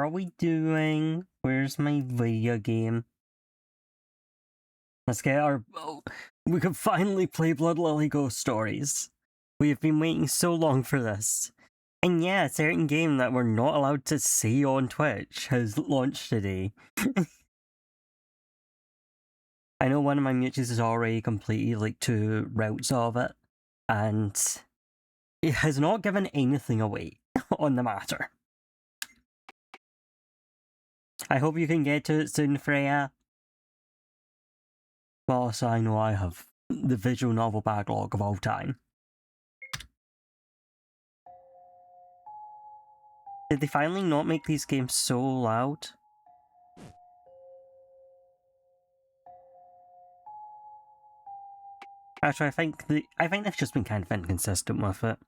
are we doing? Where's my video game? Let's get our... Oh, we could finally play Blood Lily Ghost Stories. We have been waiting so long for this. And yeah, a certain game that we're not allowed to see on Twitch has launched today. I know one of my mutuals has already completed like 2 routes of it, and it has not given anything away on the matter. I hope you can get to it soon, Freya. Well, also I know I have the visual novel backlog of all time. Did they finally not make these games so loud? Actually, I think they've just been kind of inconsistent with it.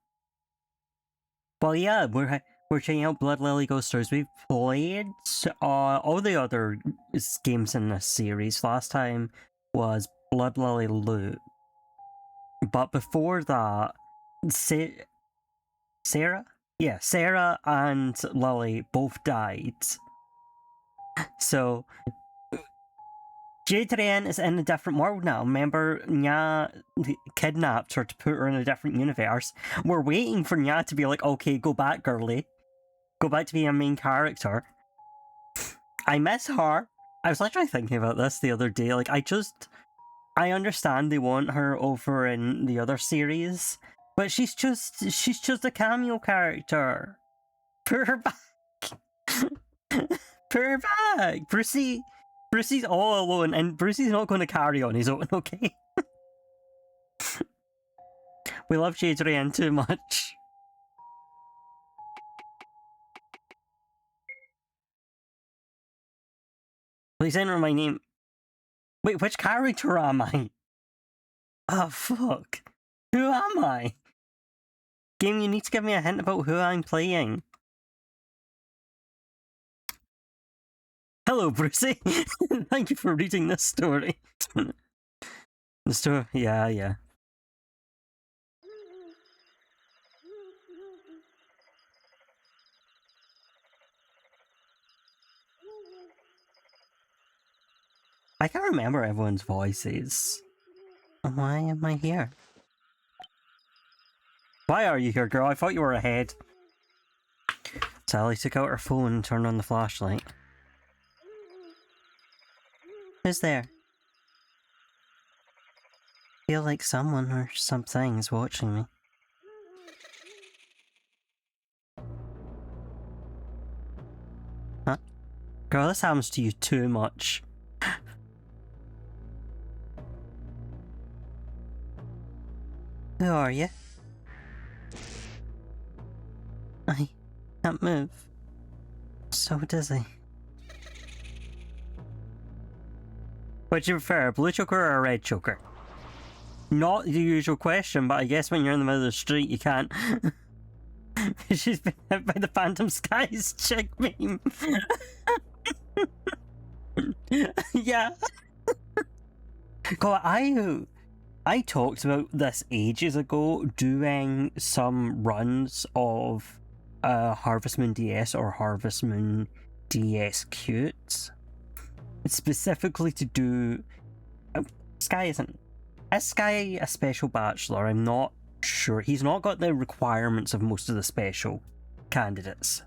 Well, yeah, we're checking out Blood Lily Ghost Stories. We've played all the other games in this series. Last time was Blood Lily Loot, but before that, Sarah? Yeah, Sarah and Lily both died. So Jadrian is in a different world now. Remember, Nya kidnapped her to put her in a different universe. We're waiting for Nya to be like, okay, go back, girly. Go back to being a main character. I miss her. I was literally thinking about this the other day. Like, I understand they want her over in the other series, but she's just a cameo character. Put her back. Put her back. Brucey's all alone, and Brucey's not going to carry on his own, okay? We love Jadrian too much. Please enter my name. Wait, which character am I? Oh, fuck. Who am I? Game, you need to give me a hint about who I'm playing. Hello, Brucey. Thank you for reading this story. The story, yeah. I can't remember everyone's voices. Why am I here? Why are you here, girl? I thought you were ahead. Sally took out her phone and turned on the flashlight. Who's there? I feel like someone or something is watching me. Huh? Girl, this happens to you too much. Who are you? I can't move. So dizzy. Would you prefer a blue choker or a red choker? Not the usual question, but I guess when you're in the middle of the street you can't. She's been hit by the Phantom Skies chick meme. Yeah. God, I talked about this ages ago, doing some runs of Harvest Moon DS or Harvest Moon DS Cute, specifically to do... Sky isn't... Is Sky a special bachelor? I'm not sure. He's not got the requirements of most of the special candidates.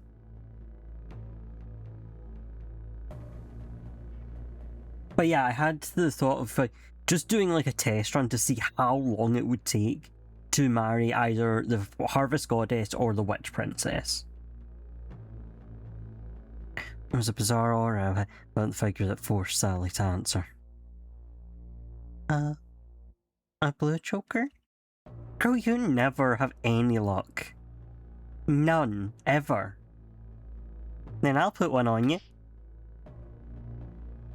But yeah, I had the thought of just doing like a test run to see how long it would take to marry either the Harvest Goddess or the Witch Princess. It was a bizarre aura about the figure that forced Sally to answer. A blue choker? Girl, you never have any luck. None. Ever. Then I'll put one on you.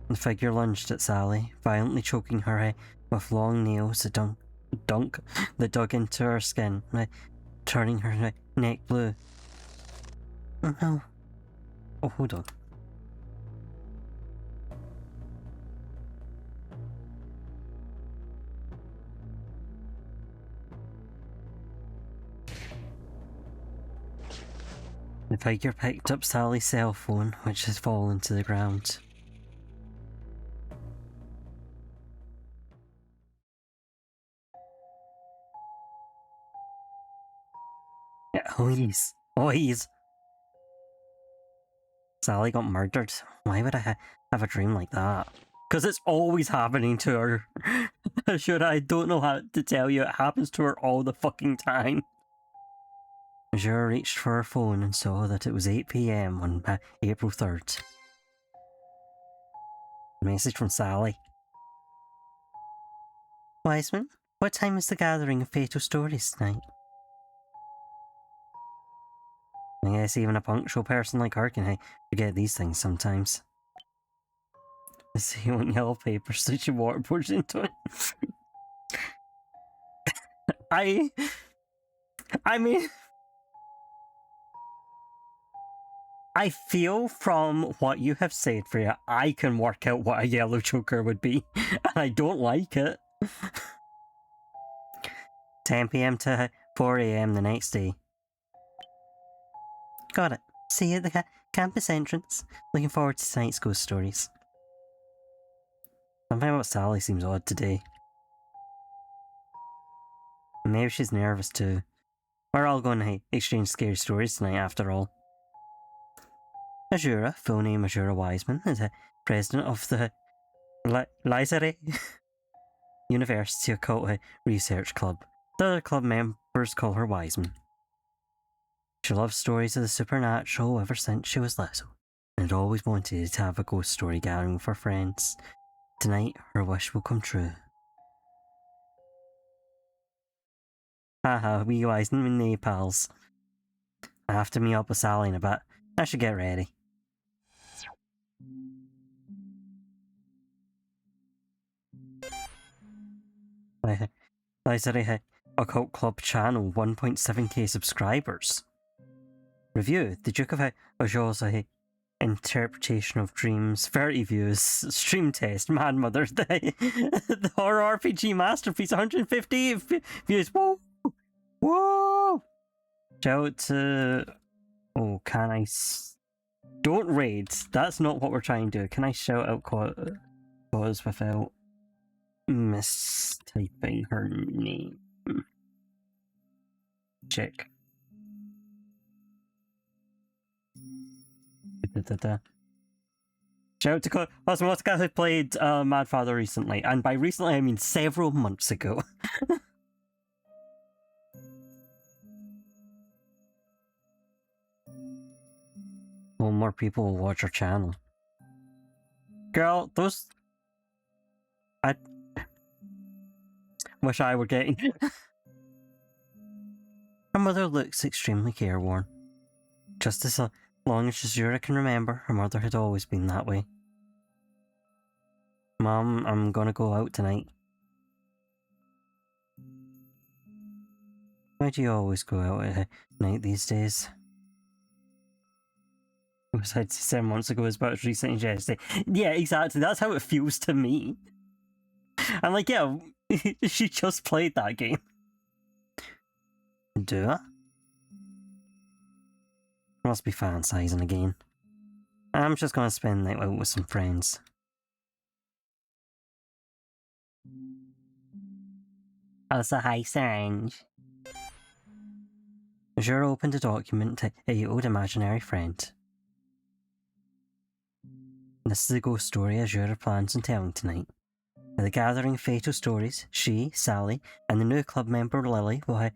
The figure lunged at Sally, violently choking her head with long nails that dug into her skin, turning her neck blue. Oh no. Oh, hold on. The biker picked up Sally's cell phone, which has fallen to the ground. Please. Please. Sally got murdered. Why would I have a dream like that? Because it's always happening to her. Sure, I don't know how to tell you. It happens to her all the fucking time. Azura reached for her phone and saw that it was 8 PM on April 3rd. Message from Sally. Wiseman, what time is the gathering of Fatal Stories tonight? I guess even a punctual person like her can forget these things sometimes. I see you want yellow paper, so she waterboards into it. I mean, I feel from what you have said, Freya, I can work out what a yellow choker would be, and I don't like it. 10 PM to 4 AM the next day. Got it. See you at the campus entrance. Looking forward to tonight's ghost stories. Something about Sally seems odd today. Maybe she's nervous too. We're all going to exchange scary stories tonight after all. Azura, full name Azura Wiseman, is the president of the Lizare University Occult Research Club. The other club members call her Wiseman. She loves stories of the supernatural ever since she was little, and had always wanted to have a ghost story gathering with her friends. Tonight, her wish will come true. Haha, wee Wiseman and me pals. I have to meet up with Sally in a bit. I should get ready. Lizare Occult Club channel, 1.7k subscribers. Review: The Duke of Ajor's interpretation of dreams, 30 views, stream test, Mad Mother, the horror RPG masterpiece, 150 views. Whoa! Whoa! Shout out to... Oh, can I... Don't raid. That's not what we're trying to do. Can I shout out cause without mistyping her name? Check. Shout out to Cosmotica who played Mad Father recently, and by recently I mean several months ago. Well, more people will watch our channel. Girl, those... I wish I were getting... Her mother looks extremely careworn. Just as long as Azura can remember, her mother had always been that way. Mom, I'm gonna go out tonight. Why do you always go out at night these days? Besides 7 months ago, it's about as recent as yesterday. Yeah, exactly. That's how it feels to me. I'm like, yeah, she just played that game. Do I? Must be fancising again. I'm just gonna spend the night out with some friends. Also, hi, Syringe. Azura opened a document to a old imaginary friend. This is the ghost story Azura plans on telling tonight. At the gathering of Fatal Stories, she, Sally, and the new club member Lily will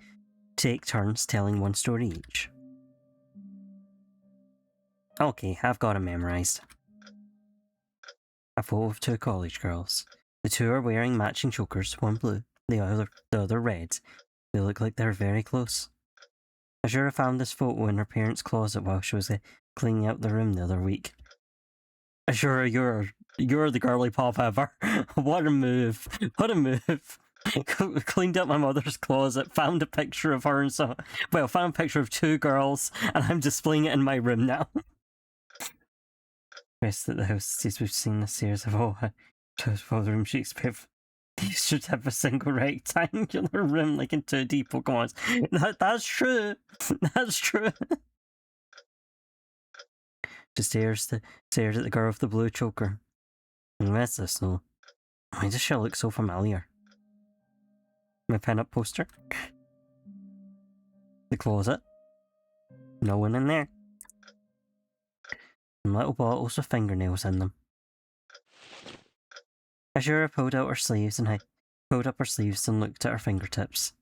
take turns telling one story each. Okay, I've got it memorised. A photo of two college girls. The two are wearing matching chokers, one blue, the other red. They look like they're very close. Azura found this photo in her parents' closet while she was cleaning out the room the other week. Azura, you're the girly pop ever. What a move. What a move. Cleaned up my mother's closet, found a picture of her and found a picture of two girls, and I'm displaying it in my room now. Rest at the houses we've seen this series of all the room Shakespeare. These should have a single rectangular room like in 2D Pokemons. That's true. That's true. She stares at the girl with the blue choker. What's this though? Why does she look so familiar? My pin-up poster. The closet. No one in there. And little bottles with fingernails in them. Azura pulled out her sleeves and pulled up her sleeves and looked at her fingertips.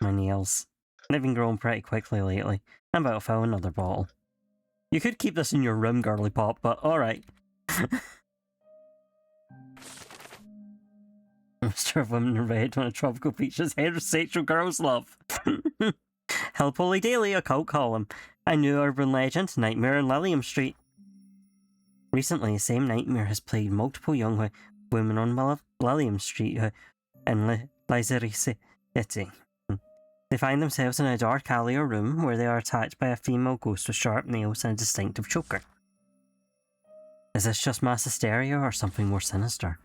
My nails. They've been growing pretty quickly lately. I'm about to fill another bottle. You could keep this in your room, girly pop, but alright. Mr. of Women in Red, one of Tropical Beach's heterosexual girls love. Hellpoly Daily, a cult column. A new urban legend, Nightmare on Lillian Street. Recently, the same nightmare has plagued multiple young women on Lillian Street in Lazari City. They find themselves in a dark alley or room where they are attacked by a female ghost with sharp nails and a distinctive choker. Is this just mass hysteria or something more sinister?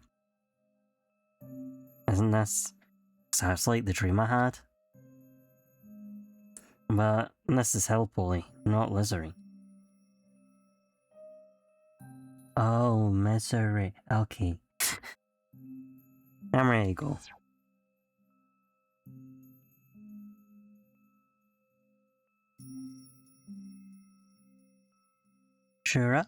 Isn't this... sounds like the dream I had? But this is Hellpoly, not Lizery. Oh, misery. Okay. I'm ready to go. Shura?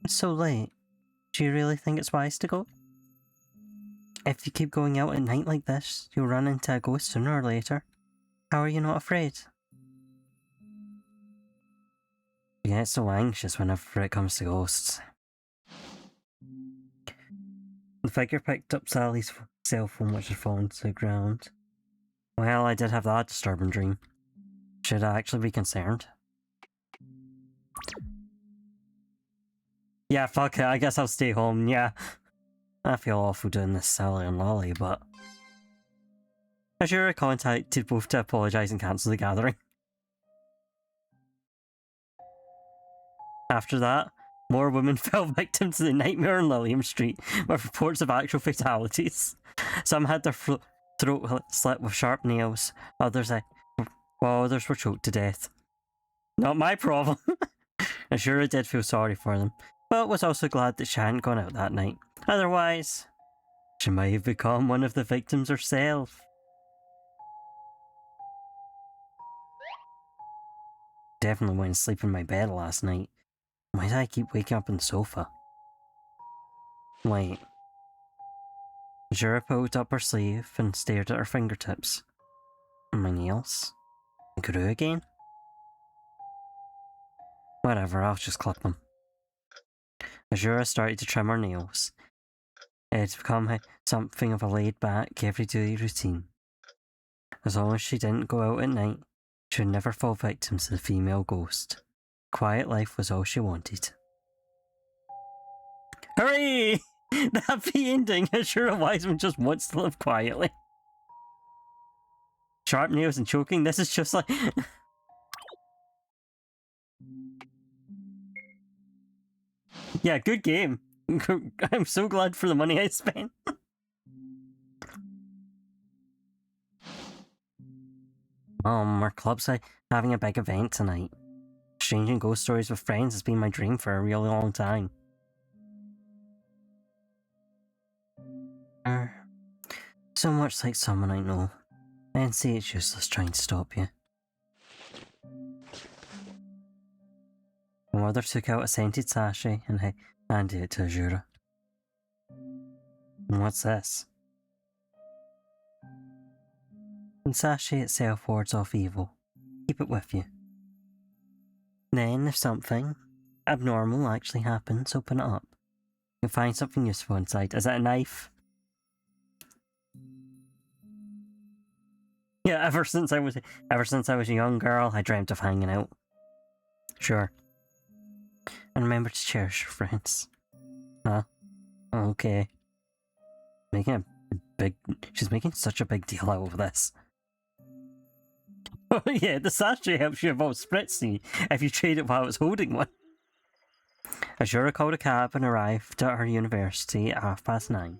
It's so late. Do you really think it's wise to go? If you keep going out at night like this, you'll run into a ghost sooner or later. How are you not afraid? I get so anxious whenever it comes to ghosts. The figure picked up Sally's cell phone, which had fallen to the ground. Well, I did have that disturbing dream. Should I actually be concerned? Yeah, fuck it, I guess I'll stay home, yeah. I feel awful doing this Sally and Lolly, but... Azura contacted both to apologise and cancel the gathering. After that, more women fell victim to the nightmare on Lillian Street, with reports of actual fatalities. Some had their throat slit with sharp nails, while others were choked to death. Not my problem. Azura did feel sorry for them, but was also glad that she hadn't gone out that night. Otherwise, she might have become one of the victims herself. Definitely went to sleep in my bed last night. Why did I keep waking up on the sofa? Wait. Azura pulled up her sleeve and stared at her fingertips. My nails? They grew again? Whatever, I'll just clip them. Azura started to trim her nails. It had become something of a laid-back, everyday routine. As long as she didn't go out at night, she would never fall victim to the female ghost. Quiet life was all she wanted. Hooray! The happy ending! Azura Wiseman just wants to live quietly. Sharp nails and choking, this is just like... Yeah, good game. I'm so glad for the money I spent. Our club's having a big event tonight. Exchanging ghost stories with friends has been my dream for a really long time. So much like someone I know. And see it's useless trying to stop you. My mother took out a scented sachet and handed it to Azura. What's this? The sachet itself wards off evil. Keep it with you. Then, if something abnormal actually happens, open it up. You'll find something useful inside. Is that a knife? Yeah, ever since I was a young girl, I dreamt of hanging out. Sure. And remember to cherish your friends. Huh? Okay. She's making such a big deal out of this. Oh yeah, the sachet helps you avoid spritzy if you trade it while it's holding one. Azura called a cab and arrived at her university at 9:30.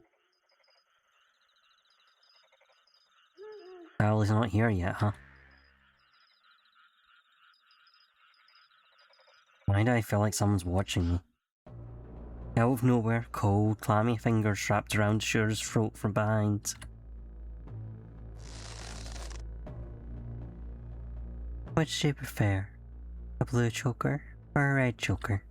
Ellie's not here yet, huh? Why do I feel like someone's watching me? Out of nowhere, cold, clammy fingers wrapped around Shura's throat from behind. Which do you prefer? A blue choker or a red choker?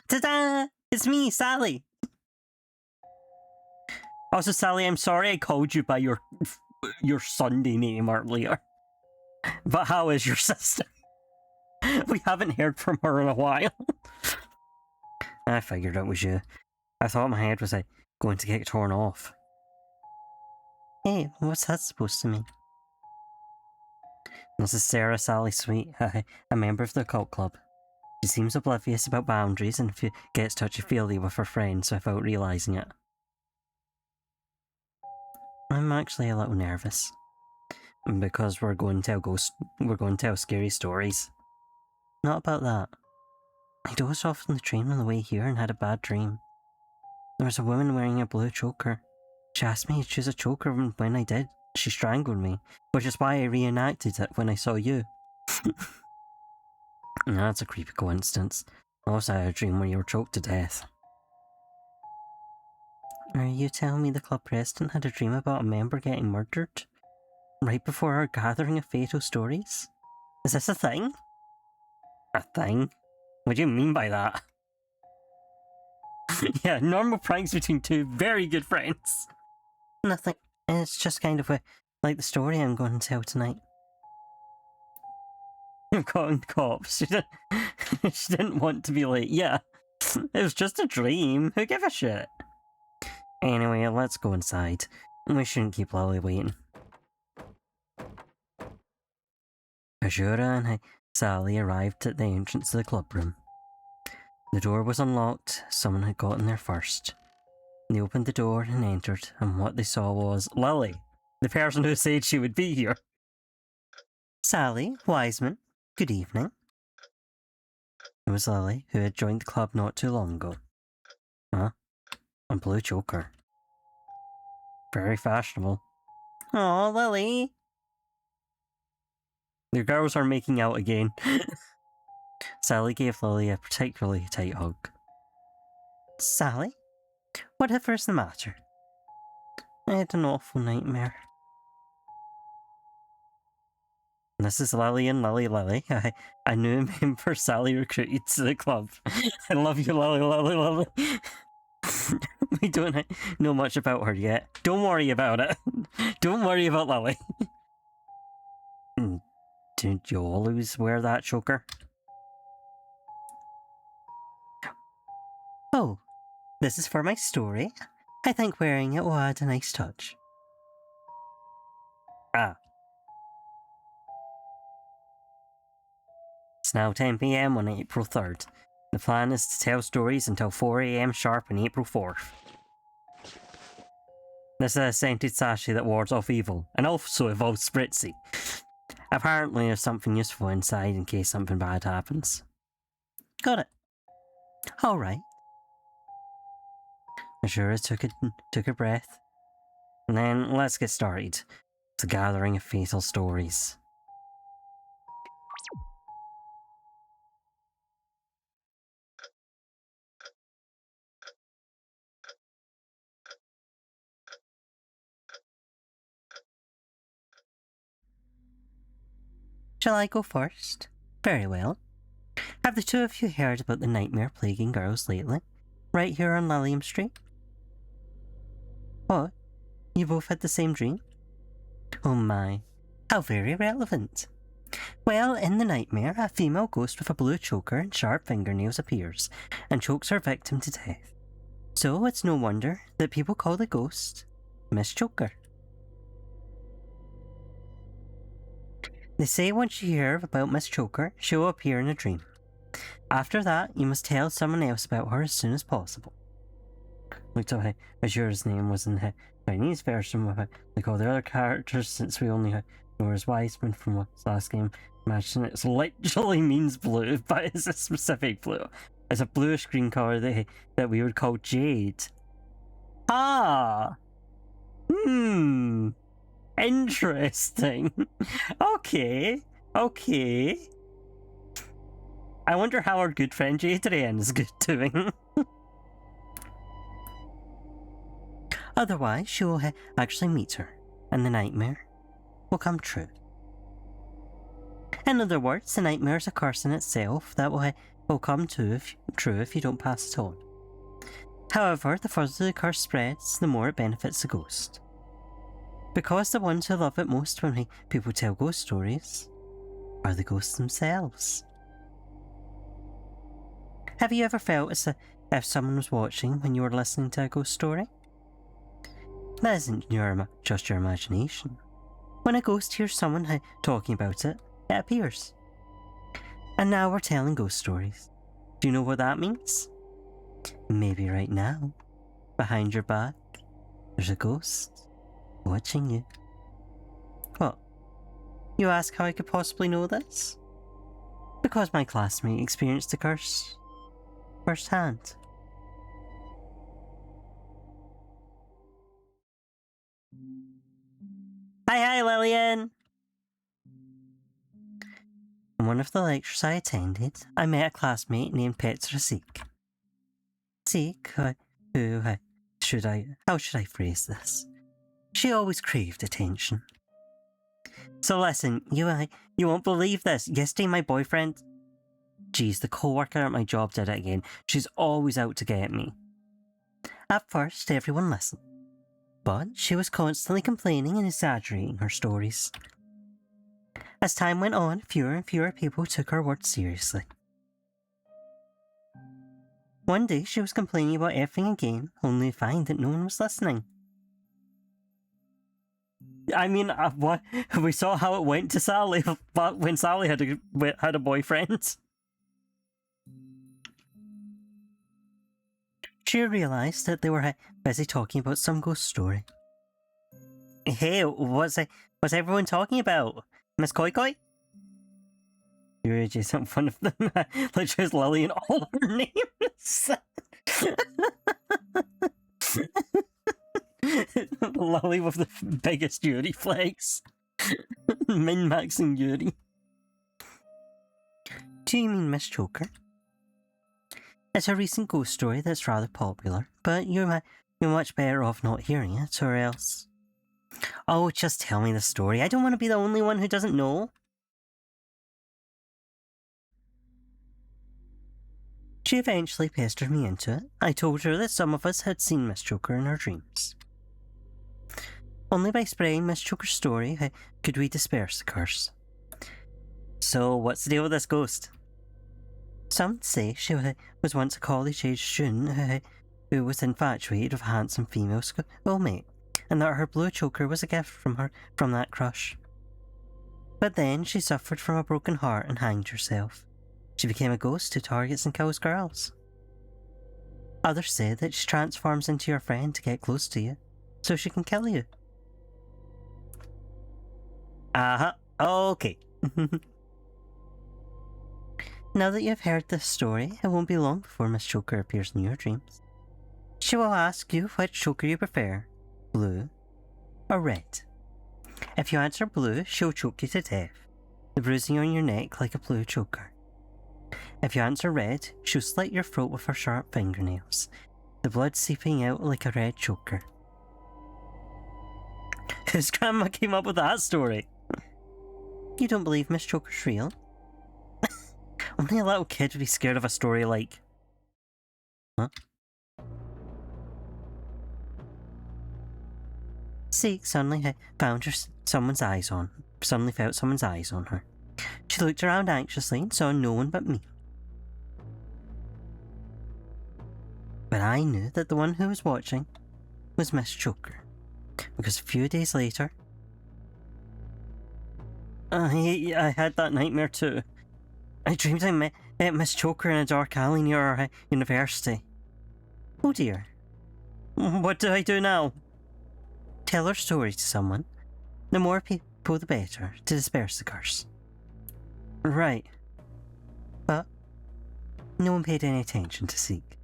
Ta-da! It's me, Sally! Also, Sally, I'm sorry I called you by your Sunday name earlier. But how is your sister? We haven't heard from her in a while. I figured it was you. I thought my head was going to get torn off. Hey, what's that supposed to mean? This is Sarah Sally Sweet, a member of the cult club. She seems oblivious about boundaries and gets touchy-feely with her friends without realising it. I'm actually a little nervous. Because we're going to tell scary stories. Not about that. I dozed off on the train on the way here and had a bad dream. There was a woman wearing a blue choker. She asked me to choose a choker, and when I did, she strangled me, which is why I reenacted it when I saw you. That's a creepy coincidence. I also had a dream where you were choked to death. Are you telling me the club president had a dream about a member getting murdered? Right before our gathering of fatal stories? Is this a thing? A thing? What do you mean by that? Yeah, normal pranks between two very good friends. Nothing. It's just kind of like the story I'm going to tell tonight. I'm calling cops. She didn't want to be late. Yeah, it was just a dream. Who gives a shit? Anyway, let's go inside. We shouldn't keep Lily waiting. Azura and Sally arrived at the entrance of the club room. The door was unlocked. Someone had gotten there first. They opened the door and entered, and what they saw was Lily, the person who said she would be here. Sally, Wiseman, good evening. It was Lily, who had joined the club not too long ago. Huh? A blue choker. Very fashionable. Aw, Lily. The girls are making out again. Sally gave Lily a particularly tight hug. Sally? Whatever is the matter? I had an awful nightmare. This is Lily and Lily. A new member Sally recruited to the club. I love you, Lily. We don't know much about her yet. Don't worry about it. Don't worry about Lily. Did you always wear that choker? Oh, this is for my story. I think wearing it will add a nice touch. Ah. It's now 10 PM on April 3rd. The plan is to tell stories until 4 AM sharp on April 4th. This is a scented sachet that wards off evil, and also involves Spritzy. Apparently there's something useful inside in case something bad happens. Got it. Alright. Azura took a breath. And then let's get started. The gathering of fatal stories. Shall I go first? Very well. Have the two of you heard about the nightmare plaguing girls lately? Right here on Lillian Street? What? You both had the same dream? Oh my, how very relevant. Well, in the nightmare, a female ghost with a blue choker and sharp fingernails appears and chokes her victim to death. So it's no wonder that people call the ghost Miss Choker. They say once you hear about Miss Choker, she will appear in a dream. After that, you must tell someone else about her as soon as possible. Looked up Azura's name was in the Chinese version with like all the other characters, since we only know her as Wiseman from what's last game. Imagine it literally means blue, but it's a specific blue. It's a bluish green colour that we would call jade. Ah! Interesting. Okay. Okay. I wonder how our good friend Adrian is doing. Otherwise, she will actually meet her, and the nightmare will come true. In other words, the nightmare is a curse in itself that will come true if you don't pass it on. However, the further the curse spreads, the more it benefits the ghost. Because the ones who love it most when people tell ghost stories are the ghosts themselves. Have you ever felt as if someone was watching when you were listening to a ghost story? That isn't just your imagination. When a ghost hears someone talking about it, it appears. And now we're telling ghost stories. Do you know what that means? Maybe right now, behind your back, there's a ghost watching you. What? You ask how I could possibly know this? Because my classmate experienced the curse firsthand. Hi, Lillian! In one of the lectures I attended, I met a classmate named Petra Seek. Seek, how should I phrase this? She always craved attention. So listen, you won't believe this. Yesterday my boyfriend... Geez, the co-worker at my job did it again. She's always out to get me. At first, everyone listened. But she was constantly complaining and exaggerating her stories. As time went on, fewer and fewer people took her words seriously. One day, she was complaining about everything again, only to find that no one was listening. I mean, what? We saw how it went to Sally when Sally had a boyfriend. She realised that they were busy talking about some ghost story. Hey, what's everyone talking about? Miss Koi Koi? You're just in front of them. Like just Lily and all her names. Lily with the biggest Yuri flex. Min-maxing Yuri. Do you mean Miss Choker? It's a recent ghost story that's rather popular, but you're much better off not hearing it, or else... Oh, just tell me the story. I don't want to be the only one who doesn't know. She eventually pestered me into it. I told her that some of us had seen Miss Choker in our dreams. Only by spreading Miss Choker's story could we disperse the curse. So, what's the deal with this ghost? Some say she was once a college-aged student who was infatuated with a handsome female schoolmate, and that her blue choker was a gift from that crush. But then she suffered from a broken heart and hanged herself. She became a ghost who targets and kills girls. Others say that she transforms into your friend to get close to you, so she can kill you. Okay. Now that you've heard this story, it won't be long before Miss Choker appears in your dreams. She will ask you which choker you prefer, blue or red. If you answer blue, she'll choke you to death, the bruising on your neck like a blue choker. If you answer red, she'll slit your throat with her sharp fingernails, the blood seeping out like a red choker. His grandma came up with that story. You don't believe Miss Choker's real? Only a little kid would be scared of a story like... Huh? Seek suddenly felt someone's eyes on her. She looked around anxiously and saw no one but me. But I knew that the one who was watching was Miss Choker, because a few days later, I had that nightmare too. I dreamed I met Miss Choker in a dark alley near our university. Oh dear. What do I do now? Tell her story to someone. The more people the better, to disperse the curse. Right. But no one paid any attention to Seek.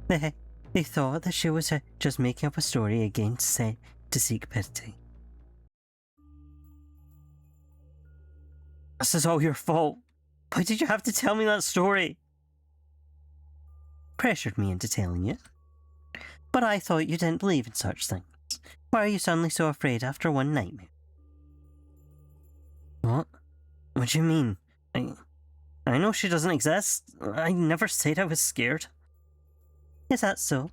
They thought that she was just making up a story again to seek pity. This is all your fault. Why did you have to tell me that story? Pressured me into telling you. But I thought you didn't believe in such things. Why are you suddenly so afraid after one nightmare? What? What do you mean? I know she doesn't exist. I never said I was scared. Is that so?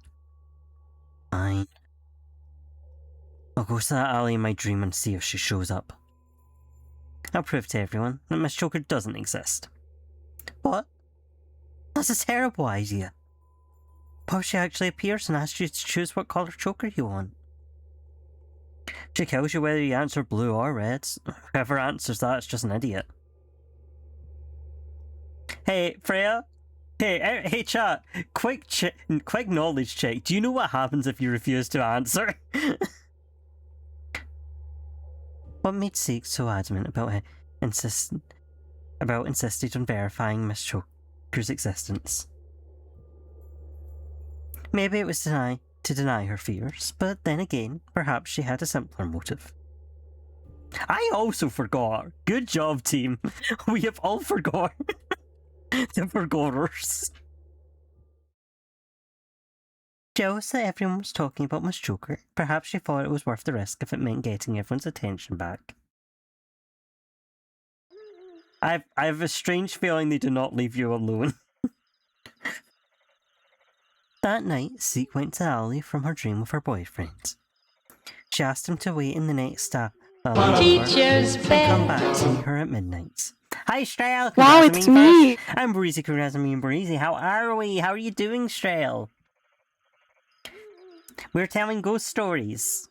Fine. I'll go to that alley in my dream and see if she shows up. I'll prove to everyone that Miss Choker doesn't exist. What? That's a terrible idea. What if she actually appears and asks you to choose what colour choker you want? She kills you whether you answer blue or red. Whoever answers that is just an idiot. Hey, Freya? Hey, chat. Quick knowledge check. Do you know what happens if you refuse to answer? What made Seek so adamant about insisted on verifying Miss Choker's existence? Maybe it was to deny her fears, but then again, perhaps she had a simpler motive. I also forgot. Good job, team. We have all forgot. The forgotters. Jealous that everyone was talking about Miss Choker, perhaps she thought it was worth the risk if it meant getting everyone's attention back. I have a strange feeling they do not leave you alone. That night, Seek went to the alley from her dream with her boyfriend. She asked him to wait in the next alley and come back to meet her at midnight. Hi, Strail! Wow, it's me! I'm Breezy, Breezy. How are we? How are you doing, Strail? We're telling ghost stories.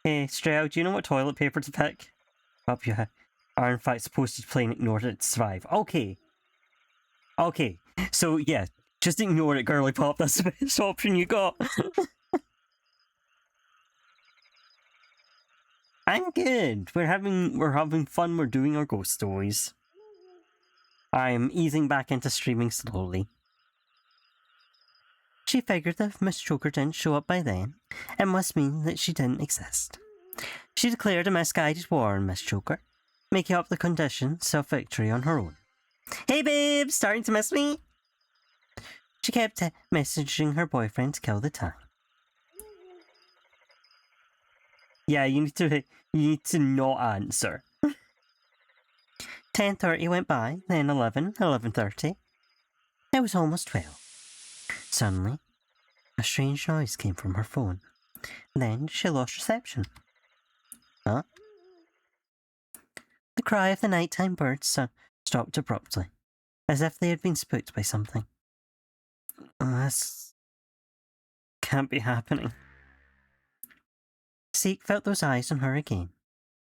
Hey, Strail, do you know what toilet paper to pick? Up you are in fact supposed to play and ignore it to survive. Okay. So, yeah. Just ignore it, girly pop. That's the best option you got. I'm good. We're having fun. We're doing our ghost stories. I'm easing back into streaming slowly. She figured that if Miss Choker didn't show up by then, it must mean that she didn't exist. She declared a misguided war on Miss Choker, making up the conditions of victory on her own. Hey babe, starting to miss me? She kept messaging her boyfriend to kill the time. Yeah, you need to not answer. 10:30 went by, then 11, 11:30. It was almost 12. Suddenly, a strange noise came from her phone. Then she lost reception. Huh? The cry of the nighttime birds stopped abruptly, as if they had been spooked by something. This can't be happening. Seek felt those eyes on her again.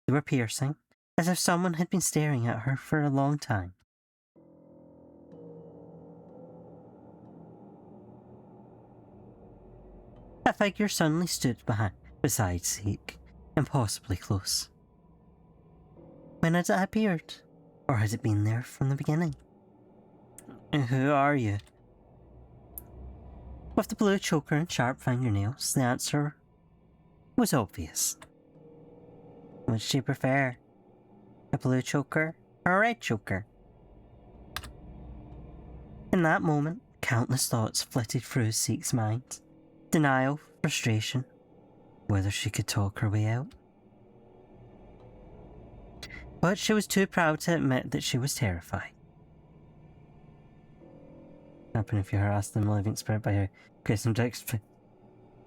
They were piercing, as if someone had been staring at her for a long time. A figure suddenly stood beside Seek, impossibly close. When had it appeared? Or had it been there from the beginning? Who are you? With the blue choker and sharp fingernails, the answer was obvious. Would she prefer a blue choker or a red choker? In that moment, countless thoughts flitted through Seek's mind. Denial, frustration, whether she could talk her way out. But she was too proud to admit that she was terrified. Happen if you're harassed in the living spirit by a Grayson Dix.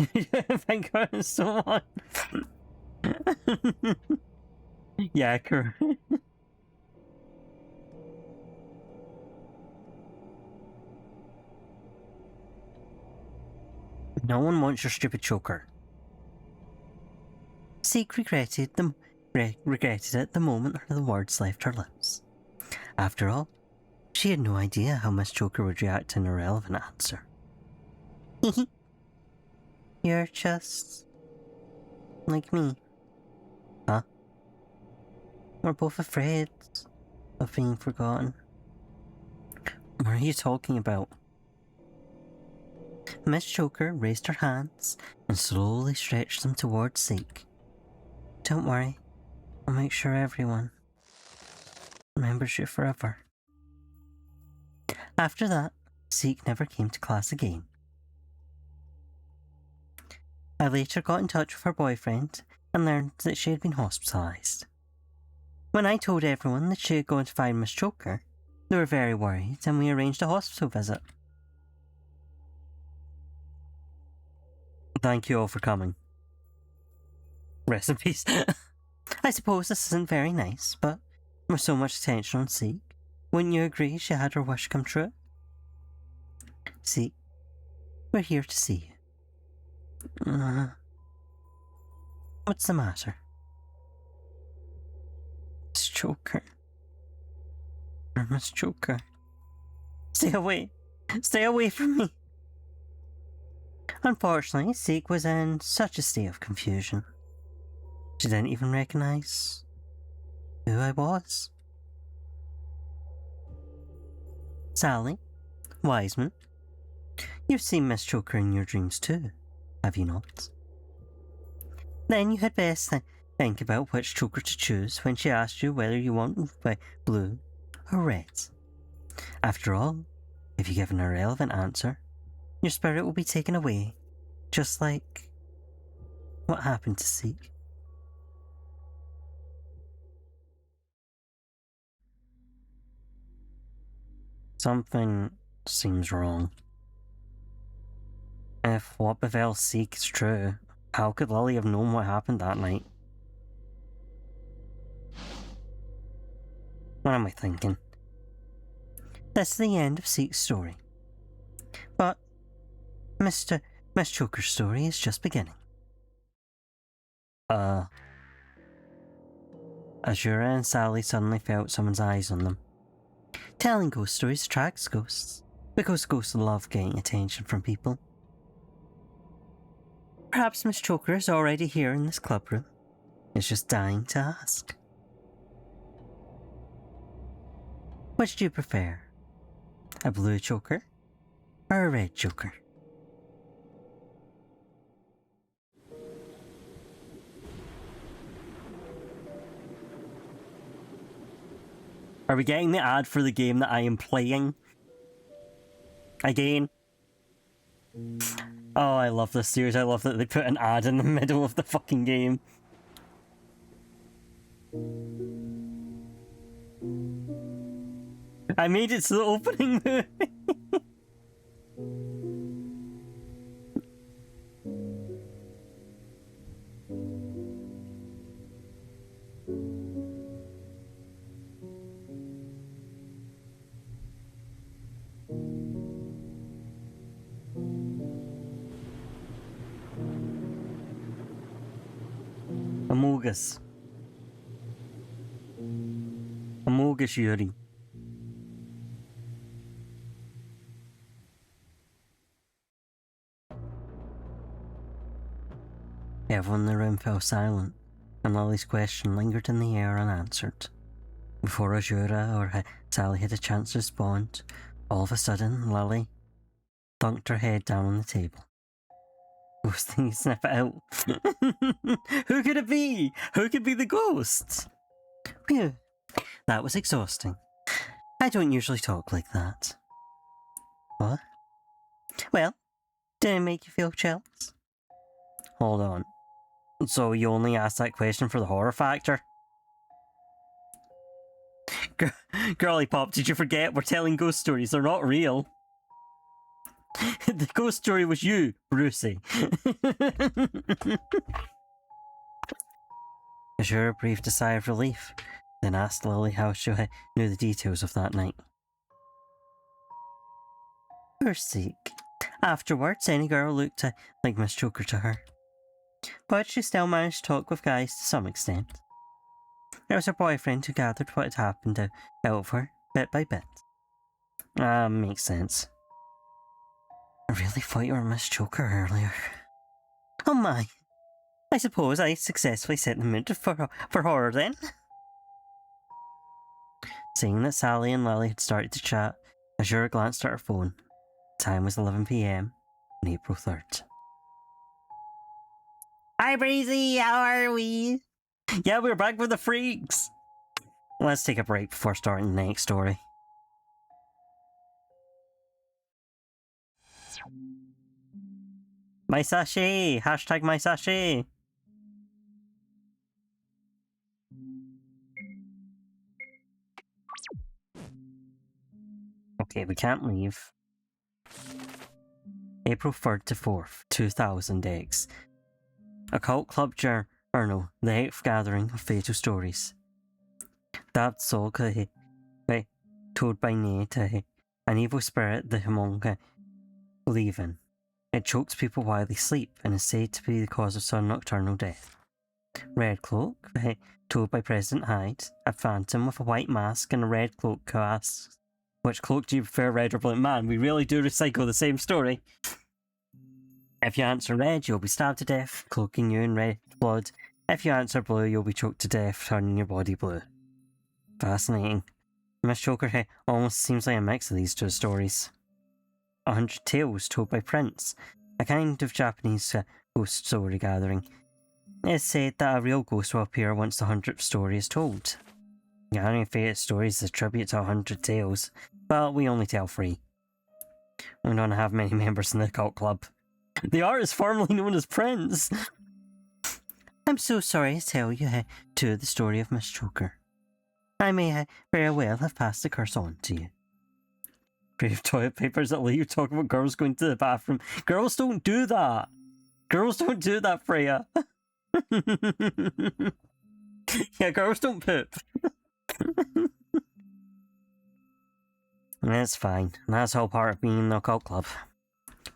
Thank God, someone. Yeah, correct. No one wants your stupid choker. Seek regretted it the moment the words left her lips. After all, she had no idea how Miss Choker would react to an irrelevant answer. You're just like me. Huh? We're both afraid of being forgotten. What are you talking about? Miss Choker raised her hands and slowly stretched them towards Seek. Don't worry, I'll make sure everyone remembers you forever. After that, Zeke never came to class again. I later got in touch with her boyfriend and learned that she had been hospitalised. When I told everyone that she had gone to find Miss Choker, they were very worried and we arranged a hospital visit. Thank you all for coming. Rest in peace. I suppose this isn't very nice, but with so much attention on Zeke, wouldn't you agree she had her wish come true? Zeke, we're here to see you. What's the matter? Miss Choker. Miss Choker. Stay away. Stay away from me. Unfortunately, Zeke was in such a state of confusion. She didn't even recognise who I was. Sally, Wiseman, you've seen Miss Choker in your dreams too, have you not? Then you had best think about which choker to choose when she asked you whether you want blue or red. After all, if you give an irrelevant answer, your spirit will be taken away, just like what happened to Zeke. Something seems wrong. If what befell Zeke is true, how could Lily have known what happened that night? What am I thinking? This is the end of Zeke's story. But Miss Choker's story is just beginning. Azura and Sally suddenly felt someone's eyes on them. Telling ghost stories attracts ghosts, because ghosts love getting attention from people. Perhaps Miss Choker is already here in this club room. Is just dying to ask. Which do you prefer? A blue choker or a red choker? Are we getting the ad for the game that I am playing? Again? Oh, I love this series. I love that they put an ad in the middle of the fucking game. I made it to the opening movie. Amogus. Amogus Yuri. Everyone in the room fell silent, and Lily's question lingered in the air unanswered. Before Azura or Sally had a chance to respond, all of a sudden, Lily thunked her head down on the table. Ghost thing, sniff it out. Who could it be? Who could be the ghost? Phew, that was exhausting. I don't usually talk like that. What? Well, did it make you feel jealous? Hold on. So you only asked that question for the horror factor? Girly Pop, did you forget we're telling ghost stories? They're not real. The ghost story was you, Brucey. Azura breathed a sigh of relief, then asked Lily how she knew the details of that night. Poor Zeke. Afterwards, any girl looked like Miss Choker to her. But she still managed to talk with guys to some extent. It was her boyfriend who gathered what had happened out of her, bit by bit. Makes sense. I really thought you were Miss Choker earlier. Oh my! I suppose I successfully set the mood for horror then. Seeing that Sally and Lily had started to chat, Azura glanced at her phone. The time was 11 PM on April 3rd. Hi Breezy, how are we? Yeah, we're back with the freaks! Let's take a break before starting the next story. My sachet! Hashtag my sachet! Okay, we can't leave. April 3rd to 4th, 2000X. Occult Club Journal, the 8th gathering of fatal stories. That soul told by Nate, an evil spirit the Humonga believe in. It chokes people while they sleep and is said to be the cause of some nocturnal death. Red Cloak, told by President Hyde, a phantom with a white mask and a red cloak who asks, which cloak do you prefer, red or blue? Man, we really do recycle the same story. If you answer red, you'll be stabbed to death, cloaking you in red blood. If you answer blue, you'll be choked to death, turning your body blue. Fascinating. Miss Choker almost seems like a mix of these two stories. 100 Tales, told by Prince, a kind of Japanese ghost story gathering. It's said that a real ghost will appear once the 100th story is told. Gathering of Fated Stories is a tribute to 100 Tales, but we only tell 3. We don't have many members in the cult club. The artist formerly known as Prince. I'm so sorry to tell you to the story of Miss Choker. I may very well have passed the curse on to you. Brave toilet papers that let you talk about girls going to the bathroom. Girls don't do that. Girls don't do that, Freya. Yeah, girls don't poop. That's fine. That's all part of being in the occult club.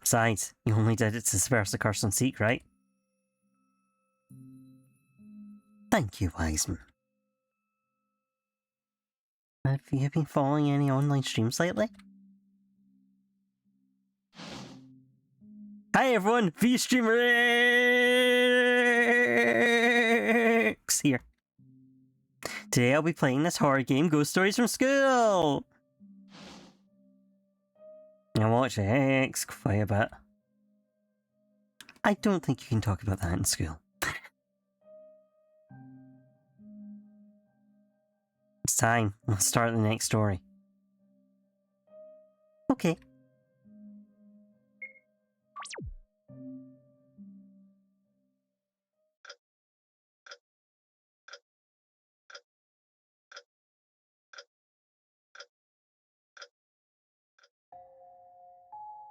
Besides, you only did it to disperse the curse on Seek, right? Thank you, Wiseman. Have you been following any online streams lately? Hi everyone, VStreamer X here. Today I'll be playing this horror game, Ghost Stories from School! I watch X quite a bit. I don't think you can talk about that in school. It's time. Let's start the next story. Okay.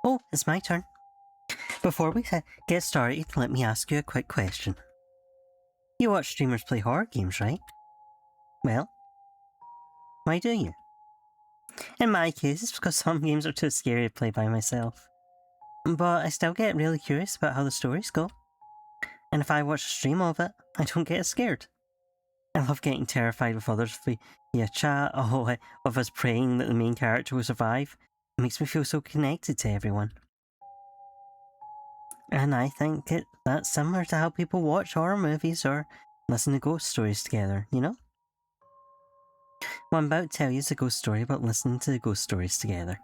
Oh, it's my turn. Before we get started, let me ask you a quick question. You watch streamers play horror games, right? Well, why do you? In my case, it's because some games are too scary to play by myself. But I still get really curious about how the stories go. And if I watch a stream of it, I don't get as scared. I love getting terrified with others via chat or of us praying that the main character will survive. It makes me feel so connected to everyone. And I think that's similar to how people watch horror movies or listen to ghost stories together, you know? What I'm about to tell you is a ghost story about listening to the ghost stories together.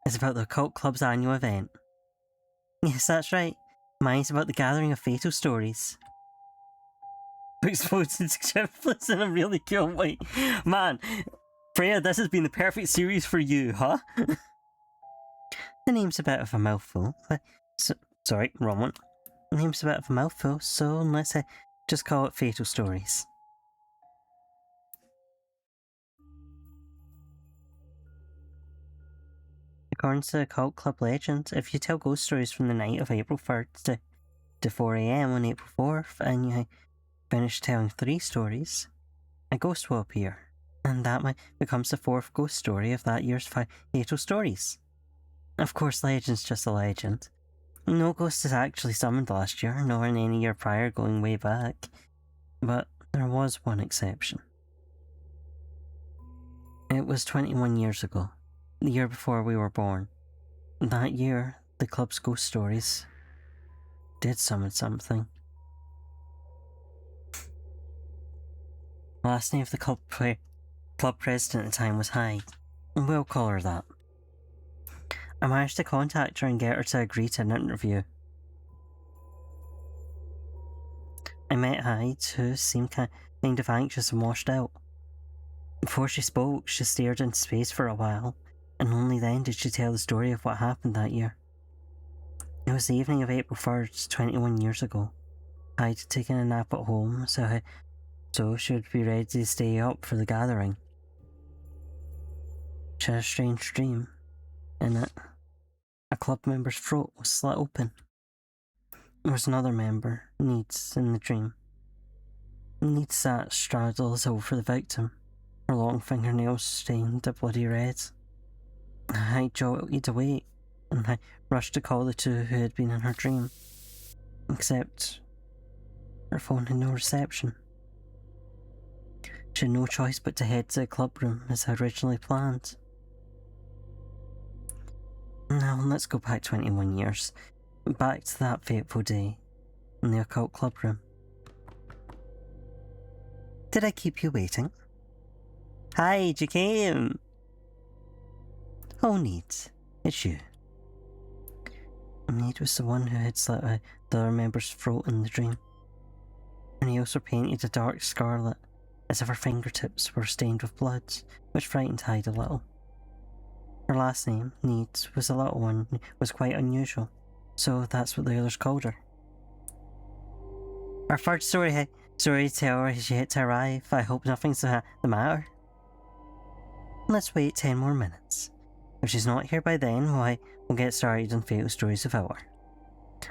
It's about the Occult Club's annual event. Yes, that's right. Mine's about the gathering of fatal stories. Exploded triplets in a really cool way. Man, Freya, this has been the perfect series for you, huh? The name's a bit of a mouthful. Sorry, wrong one. The name's a bit of a mouthful, so let's just call it Fatal Stories. According to the Cult Club legend, if you tell ghost stories from the night of April 3rd to 4 AM on April 4th, and you finish telling 3 stories, a ghost will appear, and that becomes the 4th ghost story of that year's Fatal Stories. Of course, legend's just a legend. No ghost is actually summoned last year, nor in any year prior going way back. But there was one exception. It was 21 years ago, the year before we were born. That year, the club's ghost stories did summon something. The last name of the club president at the time was Hyde. We'll call her that. I managed to contact her and get her to agree to an interview. I met Hyde, who seemed kind of anxious and washed out. Before she spoke, she stared into space for a while, and only then did she tell the story of what happened that year. It was the evening of April 1st, 21 years ago. I'd taken a nap at home, so she would be ready to stay up for the gathering. She had a strange dream. In it, a club member's throat was slit open. There was another member, Needs, in the dream. Needs sat straddled over the victim, her long fingernails stained a bloody red. I jolted awake, and I rushed to call the two who had been in her dream. Except her phone had no reception. She had no choice but to head to the club room as I originally planned. Now let's go back 21 years, back to that fateful day, in the occult club room. Did I keep you waiting? Hide, you came! Oh, Neat, it's you. Neat was the one who had slit the other member's throat in the dream. Her nails were painted a dark scarlet, as if her fingertips were stained with blood, which frightened Hyde a little. Her last name, Needs, was a little one, was quite unusual, so that's what the others called her. Our third storyteller is yet to arrive. I hope nothing's the matter. Let's wait 10 more minutes. If she's not here by then, why, we'll get started on Fatal Stories of Hour.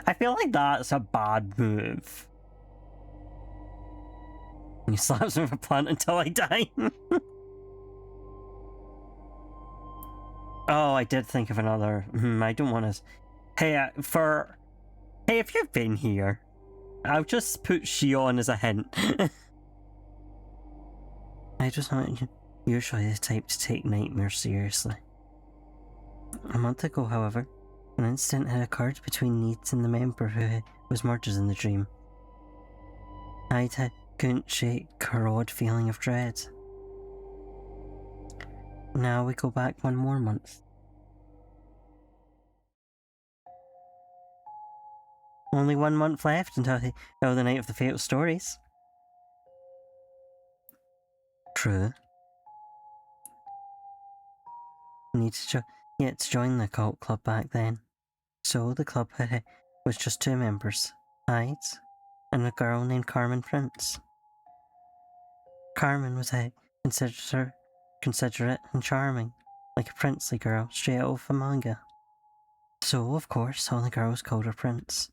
I feel like that's a bad move. He slaps me with a plant until I die. Oh, I did think of another. I don't want to. Hey, if you've been here, I'll just put she on as a hint. I just not usually the type to take nightmares seriously. A month ago, however, an incident had occurred between Needs and the member who was murdered in the dream. I couldn't shake her odd feeling of dread. Now we go back 1 more month. Only 1 month left until the night of the Fatal Stories. True. Need to join the cult club back then. So the club was just 2 members, Hyde and a girl named Carmen Prince. Carmen was considerate and charming, like a princely girl straight out of a manga. So, of course, all the girls called her Prince.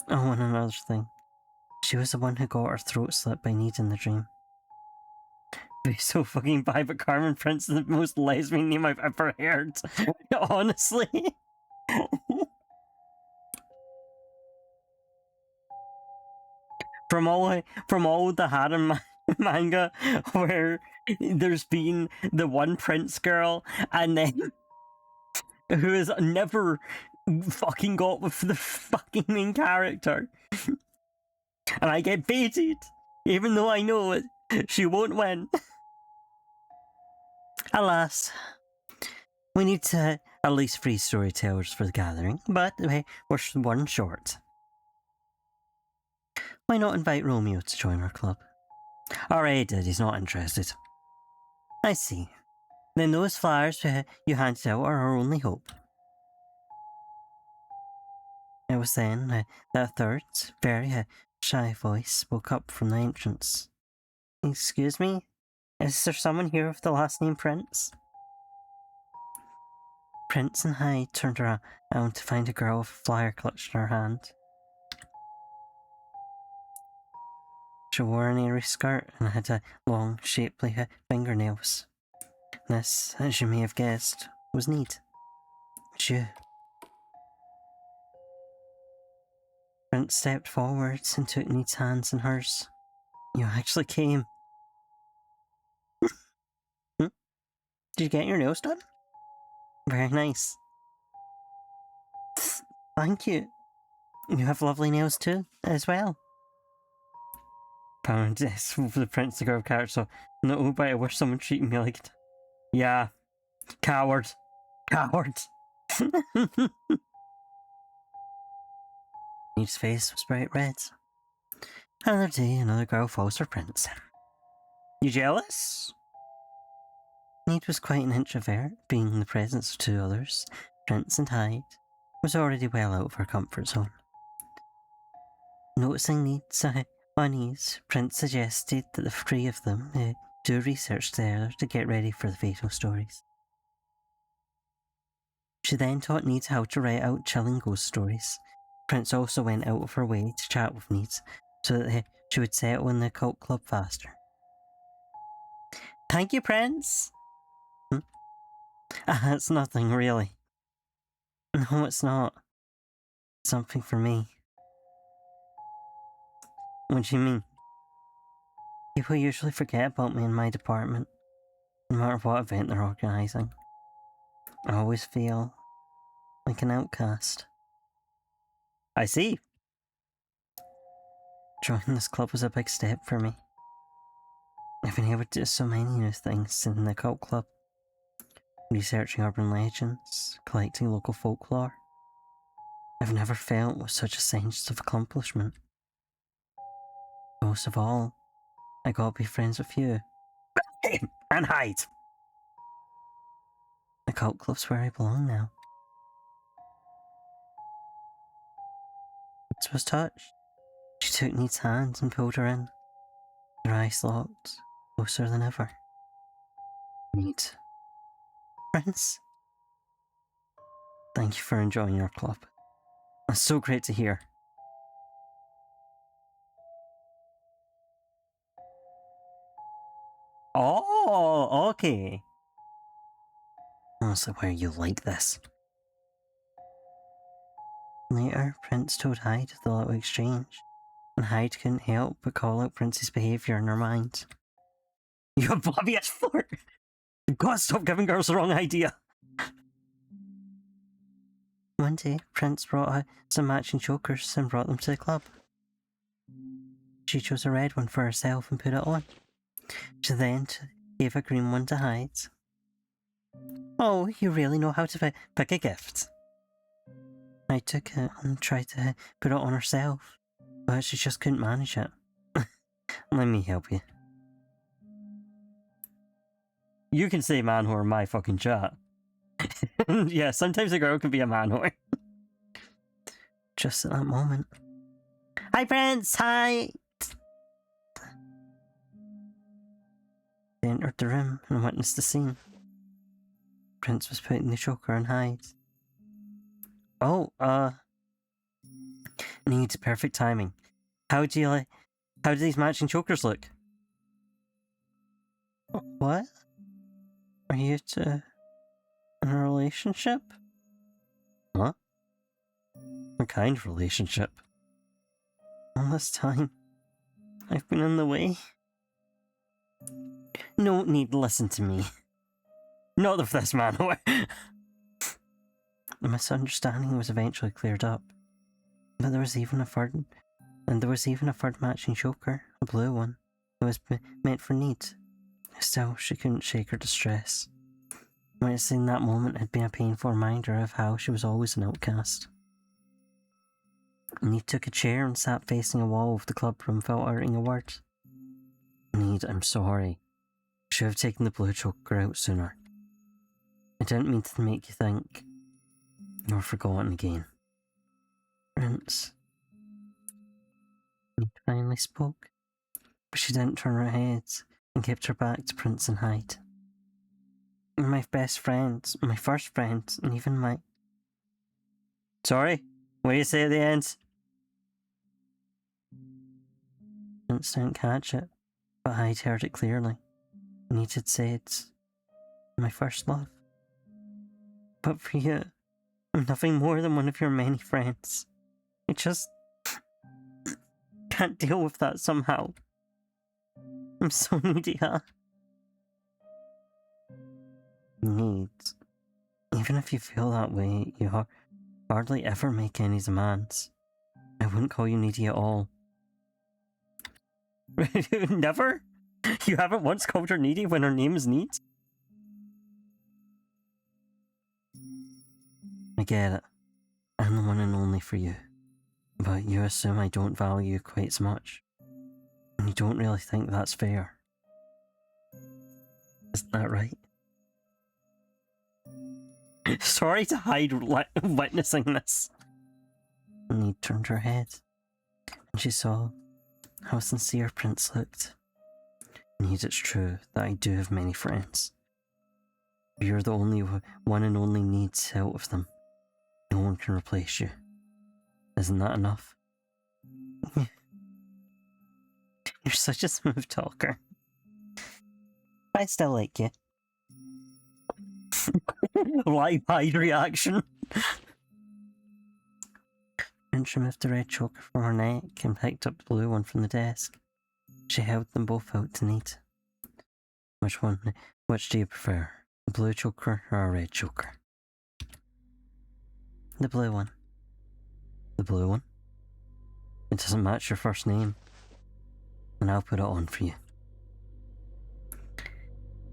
Oh, and another thing. She was the one who got her throat slit by Need in the dream. Be so fucking bad, but Carmen Prince is the most lesbian name I've ever heard. Honestly. From all the harem manga where there's been the one prince girl and then who has never fucking got with the fucking main character. And I get baited, even though I know it, she won't win. Alas, we need at least 3 storytellers for the gathering, but we're 1 short. Why not invite Romeo to join our club? Already did, he's not interested. I see. Then those flyers you handed out are our only hope. It was then that a third, very shy voice spoke up from the entrance. Excuse me? Is there someone here with the last name Prince? Prince and Hyde turned around to find a girl with a flyer clutched in her hand. She wore an airy skirt and had long, shapely fingernails. This, as you may have guessed, was Need. It's you. Prince stepped forwards and took Need's hands in hers. You actually came. Did you get your nails done? Very nice. Thank you. You have lovely nails too, as well. Found this for the Prince to go of character, so no, but I wish someone treated me like it. Yeah. Coward. Coward. Need's face was bright red. Another day, another girl falls for Prince. You jealous? Need was quite an introvert, being in the presence of two others, Prince and Hyde, was already well out of her comfort zone. Noticing Need's unease, Prince suggested that the three of them do research together to get ready for the fatal stories. She then taught Need how to write out chilling ghost stories. Prince also went out of her way to chat with Need so that she would settle in the cult club faster. Thank you, Prince! It's nothing, really. No, it's not. Something for me. What do you mean? People usually forget about me in my department, no matter what event they're organising. I always feel like an outcast. I see. Joining this club was a big step for me. I've been able to do so many new things in the cult club. Researching urban legends, collecting local folklore. I've never felt with such a sense of accomplishment. Most of all, I got to be friends with you. And Hyde! The cult club's where I belong now. It was touched. She took Need's hand and pulled her in. Their eyes locked, closer than ever. Need. Prince? Thank you for enjoying your club. That's so great to hear. Oh, okay. Honestly, why are you like this? Later, Prince told Hyde of the little exchange, and Hyde couldn't help but call out Prince's behaviour in her mind. You oblivious flirt! You've got to stop giving girls the wrong idea! One day, Prince brought her some matching chokers and brought them to the club. She chose a red one for herself and put it on. She then gave a green one to Hyde. Oh, you really know how to pick a gift. I took it and tried to put it on herself, but she just couldn't manage it. Let me help you. You can say man whore in my fucking chat. Yeah, sometimes a girl can be a man whore. Just at that moment. Hi, Prince! Hi! They entered the room and witnessed the scene. Prince was putting the choker on Hyde. Oh, needs perfect timing. How do these matching chokers look? What? Are you two in a relationship? What? What kind of relationship? All this time, I've been in the way. No need to listen to me. Not of this man. The misunderstanding was eventually cleared up, but there was even a third matching choker, a blue one, that was meant for Need. Still, she couldn't shake her distress. Witnessing that moment had been a painful reminder of how she was always an outcast. Need took a chair and sat facing a wall of the club room without uttering a word. Need, I'm sorry. I should have taken the blue choker out sooner. I didn't mean to make you think you were forgotten again. Prince. Need finally spoke, but she didn't turn her head and kept her back to Prince and Hyde. You're my best friend, my first friend, and even my... Sorry? What do you say at the end? Prince didn't catch it, but Hyde heard it clearly. Need had said, my first love. But for you, I'm nothing more than one of your many friends. I just can't deal with that somehow. I'm so needy, huh? Need. Even if you feel that way, you hardly ever make any demands. I wouldn't call you needy at all. Never? You haven't once called her needy when her name is Need? I get it. I'm the one and only for you. But you assume I don't value you quite as much. And you don't really think that's fair. Isn't that right? Sorry to hide witnessing this. Need turned her head, and she saw how sincere Prince looked. Need, it's true that I do have many friends. But you're the only one and only needs out of them. No one can replace you. Isn't that enough? You're such a smooth talker. I still like you. Live hide reaction. Prince removed the red choker from her neck and picked up the blue one from the desk. She held them both out to Need. Which do you prefer? A blue choker or a red choker? The blue one. The blue one? It doesn't match your first name. And I'll put it on for you.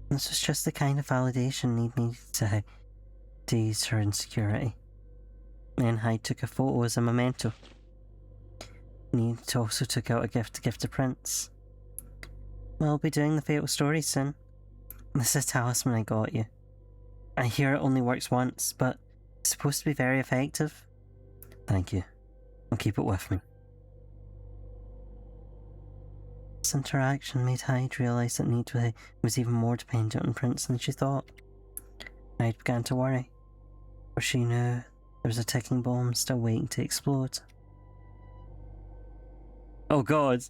This was just the kind of validation Need needed to ease her insecurity. Then Hyde took a photo as a memento. Need also took out a gift to give to Prince. We'll be doing the fatal story soon. This is a talisman I got you. I hear it only works once, but it's supposed to be very effective. Thank you. I'll keep it with me. This interaction made Hyde realise that Need was even more dependent on Prince than she thought. Hyde began to worry, for she knew there was a ticking bomb still waiting to explode. Oh god,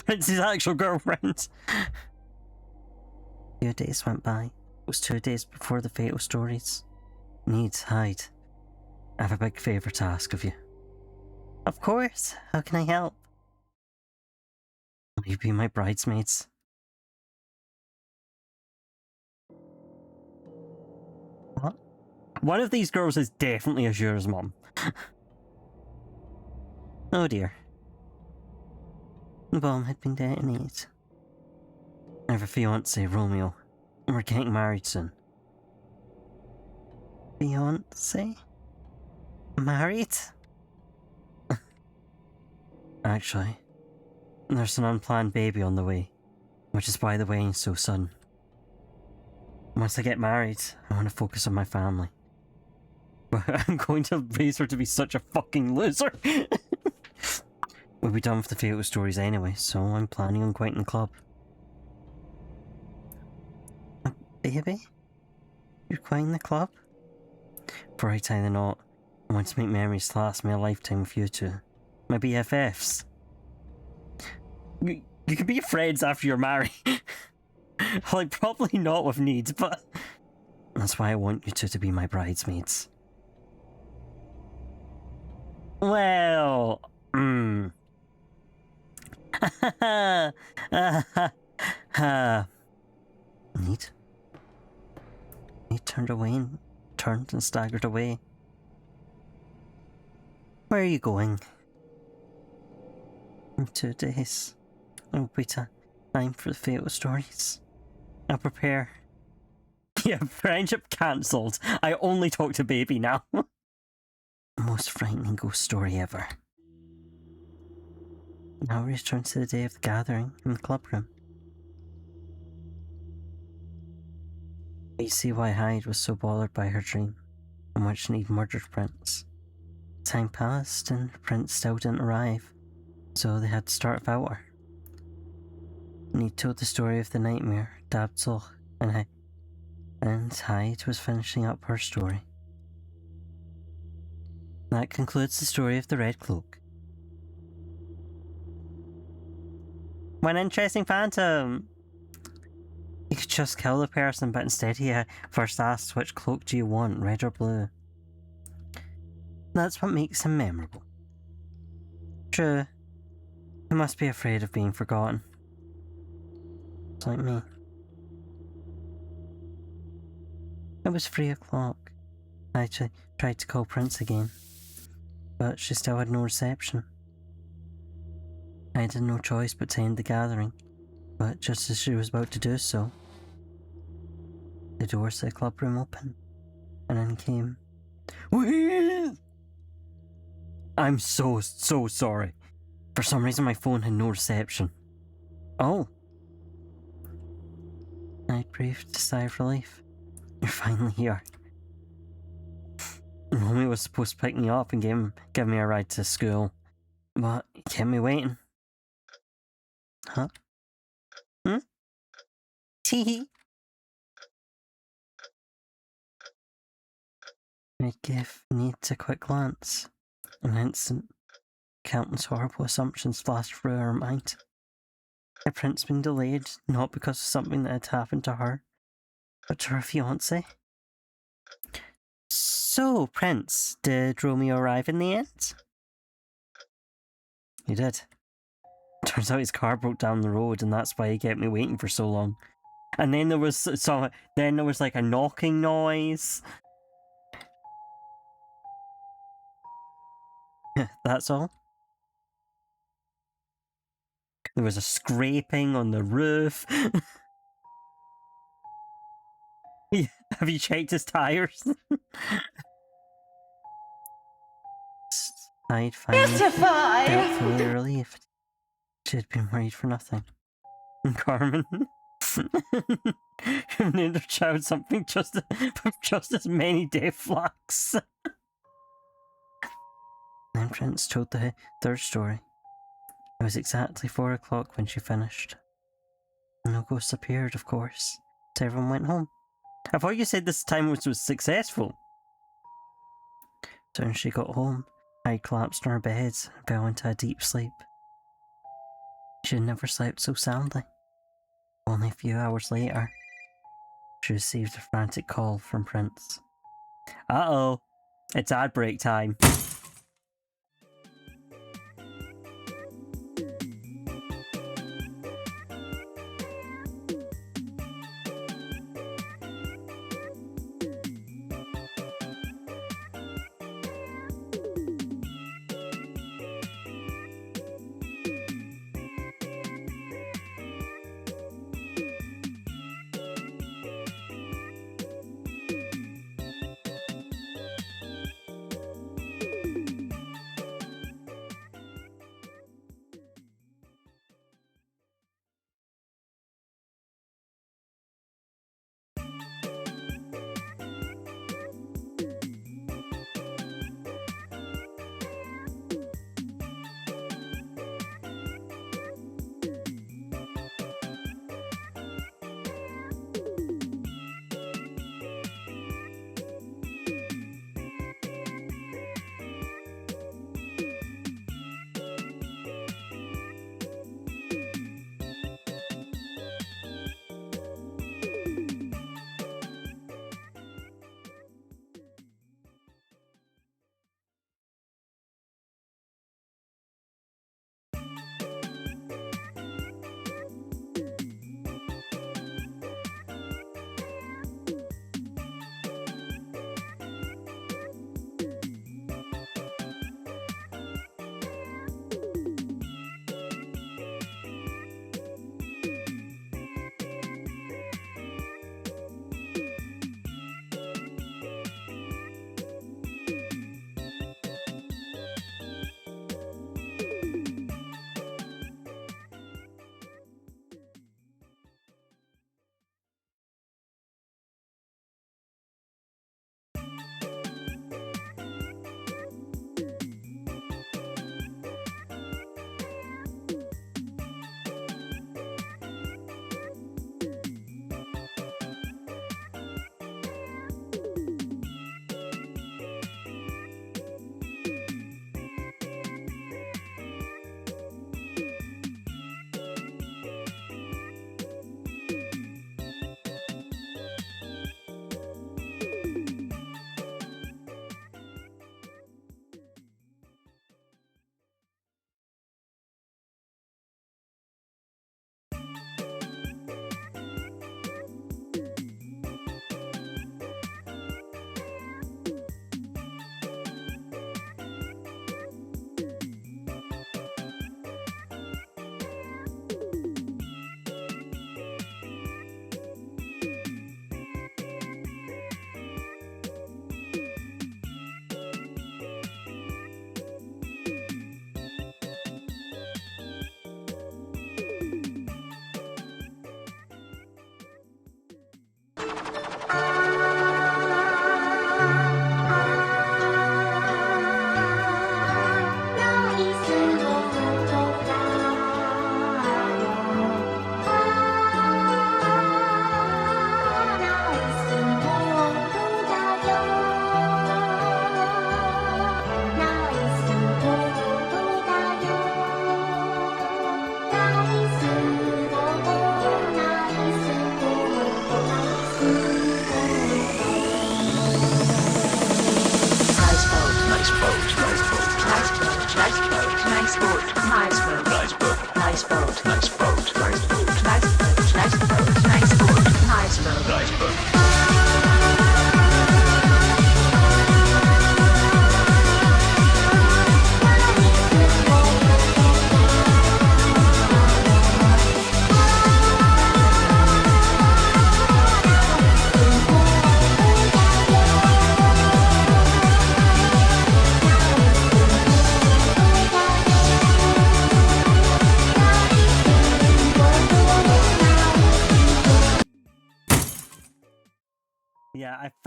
Prince's actual girlfriend! 2 days went by. It was 2 days before the fatal stories. Need, Hyde. I have a big favour to ask of you. Of course, how can I help? Will you be my bridesmaids? What? One of these girls is definitely Azura's mum. Oh dear. The bomb had been detonated. I have a fiancé, Romeo, and we're getting married soon. Fiancé? Married? Actually, there's an unplanned baby on the way, which is why the wedding's so sudden. Once I get married, I want to focus on my family. But I'm going to raise her to be such a fucking loser. We'll be done with the fatal stories anyway, so I'm planning on quitting the club. A baby? You're quitting the club? Before I tie the knot, I want to make memories to last me a lifetime with you two. My BFFs. You can be friends after you're married. Like, probably not with Needs, but that's why I want you two to be my bridesmaids. Well, Need turned and staggered away. Where are you going? In 2 days. It'll be time for the fatal stories. I'll prepare. Yeah, friendship cancelled. I only talk to baby now. Most frightening ghost story ever. Now we return to the day of the gathering in the club room. You see why Hyde was so bothered by her dream, in which Need murdered Prince. Time passed and Prince still didn't arrive, so they had to start without her. Need told the story of the nightmare, Dabzol, and Hyde was finishing up her story. That concludes the story of the Red Cloak. One interesting phantom! You could just kill the person, but instead he first asked which cloak do you want, red or blue. That's what makes him memorable. True. He must be afraid of being forgotten. It's like me. It was 3 o'clock. I actually tried to call Prince again, but she still had no reception. I had no choice but to end the gathering, but just as she was about to do so, the doors to the club room opened, and in came... I'm so sorry. For some reason my phone had no reception. Oh. I breathed a sigh of relief. You're finally here. Romy was supposed to pick me up and give me a ride to school, but he kept me waiting. Huh? Tee. I gave Nate a quick glance. An instant, countless horrible assumptions flashed through her mind. Had Prince been delayed, not because of something that had happened to her, but to her fiancé? So, Prince, did Romeo arrive in the end? He did. Turns out his car broke down the road, and that's why he kept me waiting for so long. And then there was like a knocking noise. That's all. There was a scraping on the roof. Have you checked his tires? I'd finally felt fully relieved. She had been worried for nothing. Carmen named her child something just as many death flags. Then Prince told the third story. It was exactly 4 o'clock when she finished. No ghosts appeared, of course, so everyone went home. I thought you said this time was successful. So when she got home, I collapsed on her bed and fell into a deep sleep. She had never slept so soundly. Only a few hours later, she received a frantic call from Prince. Uh-oh, it's ad break time.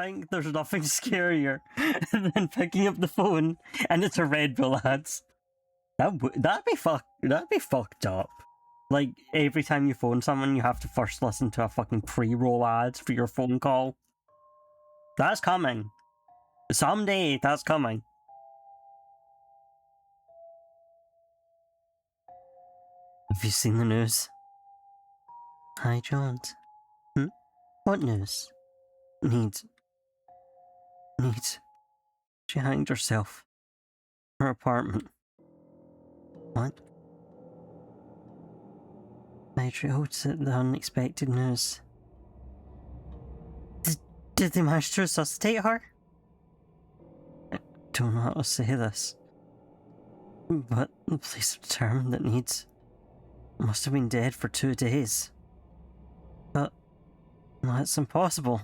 think there's nothing scarier than picking up the phone and it's a Red Bull ads. That'd be fucked up. Like, every time you phone someone, you have to first listen to a fucking pre-roll ad for your phone call. That's coming. Someday, that's coming. Have you seen the news? Hi, Jones. What news? Needs. She hanged herself. Her apartment. What? I wrote at the unexpected news. Did they manage to resuscitate her? I don't know how to say this. But the police determined that Needs must have been dead for 2 days. But that's impossible.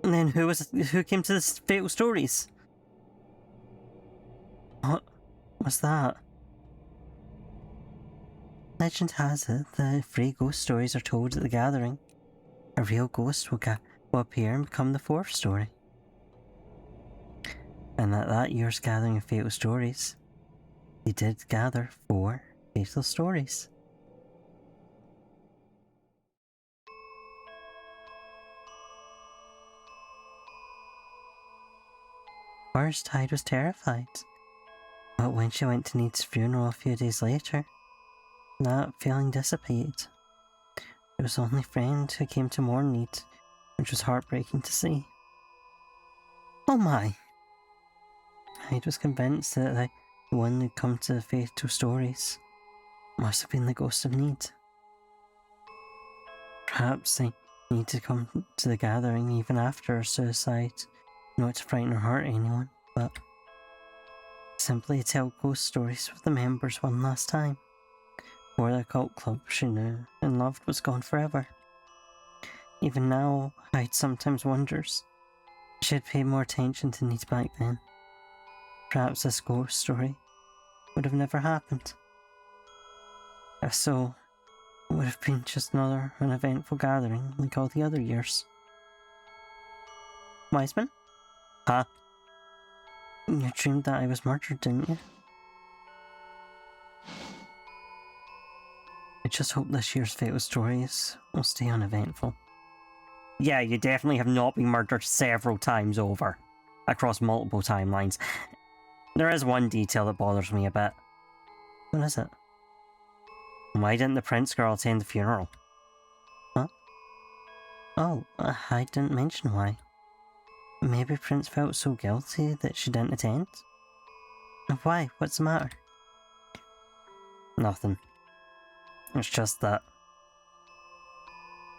And then who came to this fatal stories? What was that? Legend has it that 3 ghost stories are told at the gathering. A real ghost will appear and become the 4th story. And at that year's gathering of fatal stories, they did gather 4 fatal stories. First, Hyde was terrified. But when she went to Need's funeral a few days later, that feeling dissipated. It was only friend who came to mourn Need, which was heartbreaking to see. Oh my! Hyde was convinced that the one who'd come to the fatal stories must have been the ghost of Need. Perhaps they need to come to the gathering even after her suicide, not to frighten or hurt anyone, but simply tell ghost stories with the members one last time, before the cult club she knew and loved was gone forever. Even now, Hyde sometimes wonders if she had paid more attention to Need back then. Perhaps this ghost story would have never happened. If so, it would have been just another uneventful gathering like all the other years. Wiseman? Huh? You dreamed that I was murdered, didn't you? I just hope this year's fatal stories will stay uneventful. Yeah, you definitely have not been murdered several times over, across multiple timelines. There is one detail that bothers me a bit. What is it? Why didn't the Prince girl attend the funeral? Huh? Oh, I didn't mention why. Maybe Prince felt so guilty that she didn't attend? Why? What's the matter? Nothing. It's just that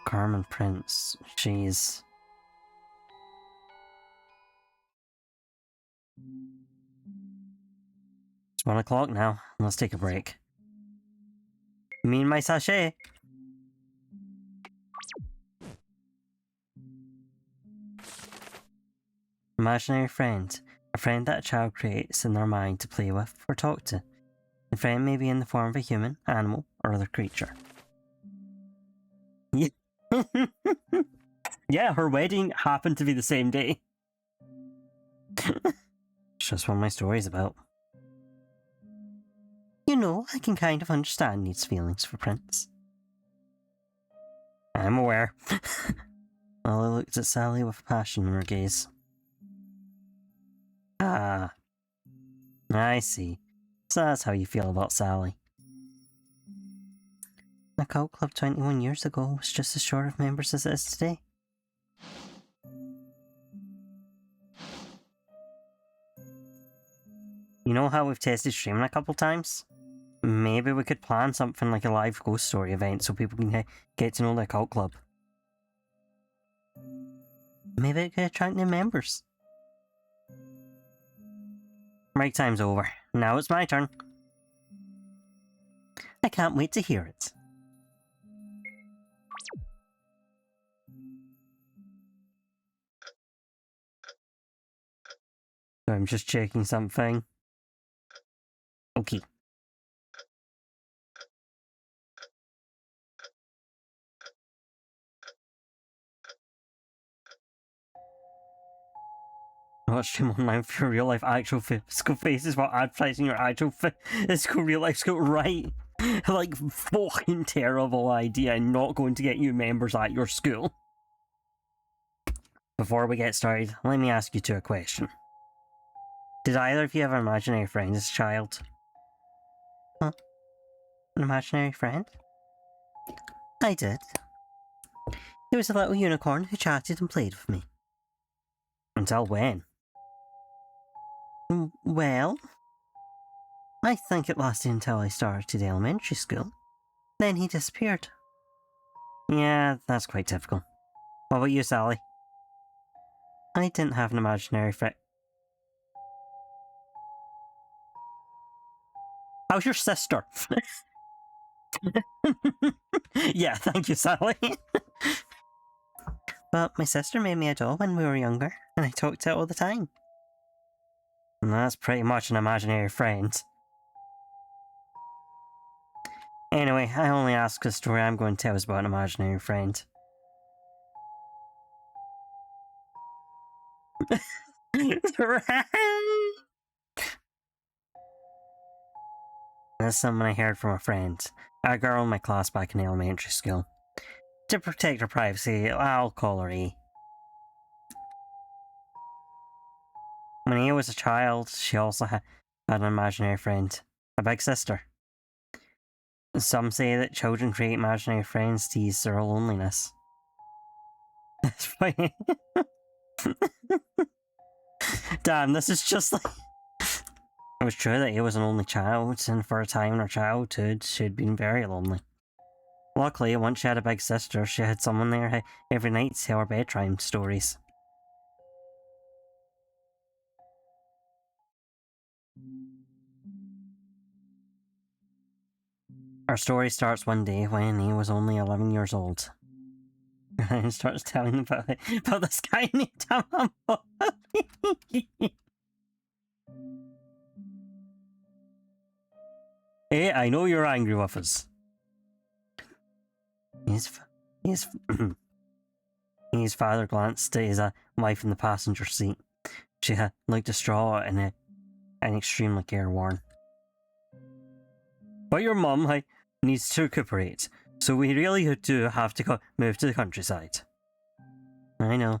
Carmen Prince, she's... It's 1 o'clock now. Let's take a break. Me and my sachet. Imaginary friend. A friend that a child creates in their mind to play with or talk to. The friend may be in the form of a human, animal, or other creature. Yeah. Yeah, her wedding happened to be the same day. It's just what my story's about. You know, I can kind of understand Need's feelings for Prince. I'm aware. Lily looked at Sally with passion in her gaze. Ah, I see. So that's how you feel about Sally. The cult club 21 years ago was just as short of members as it is today. You know how we've tested streaming a couple times? Maybe we could plan something like a live ghost story event so people can get to know the cult club. Maybe it could attract new members. Break time's over. Now it's my turn. I can't wait to hear it. I'm just checking something. Okay. not stream online for your real life actual physical faces while advertising your actual physical real life school, right? Like, fucking terrible idea, not going to get you members at your school. Before we get started, let me ask you two a question. Did either of you have an imaginary friend as a child? Huh? An imaginary friend? I did. He was a little unicorn who chatted and played with me. Until when? Well, I think it lasted until I started elementary school. Then he disappeared. Yeah, that's quite typical. What about you, Sally? I didn't have an imaginary friend. How's your sister? Yeah, thank you, Sally. But my sister made me a doll when we were younger, and I talked to it all the time. And that's pretty much an imaginary friend. Anyway, I only asked because the story I'm going to tell is about an imaginary friend. That's something I heard from a friend, a girl in my class back in elementary school. To protect her privacy, I'll call her E. When E was a child, she also had an imaginary friend, a big sister. Some say that children create imaginary friends to ease their loneliness. It's funny. Damn, this is just like... It was true that he was an only child, and for a time in her childhood, she'd been very lonely. Luckily, once she had a big sister, she had someone there every night to tell her bedtime stories. Our story starts one day when he was only 11 years old. And starts telling about this guy named Tamamo. Hey, I know you're angry with us. His father glanced at his wife in the passenger seat. She looked distraught and extremely careworn. But your mum needs to recuperate, so we really do have to move to the countryside. I know.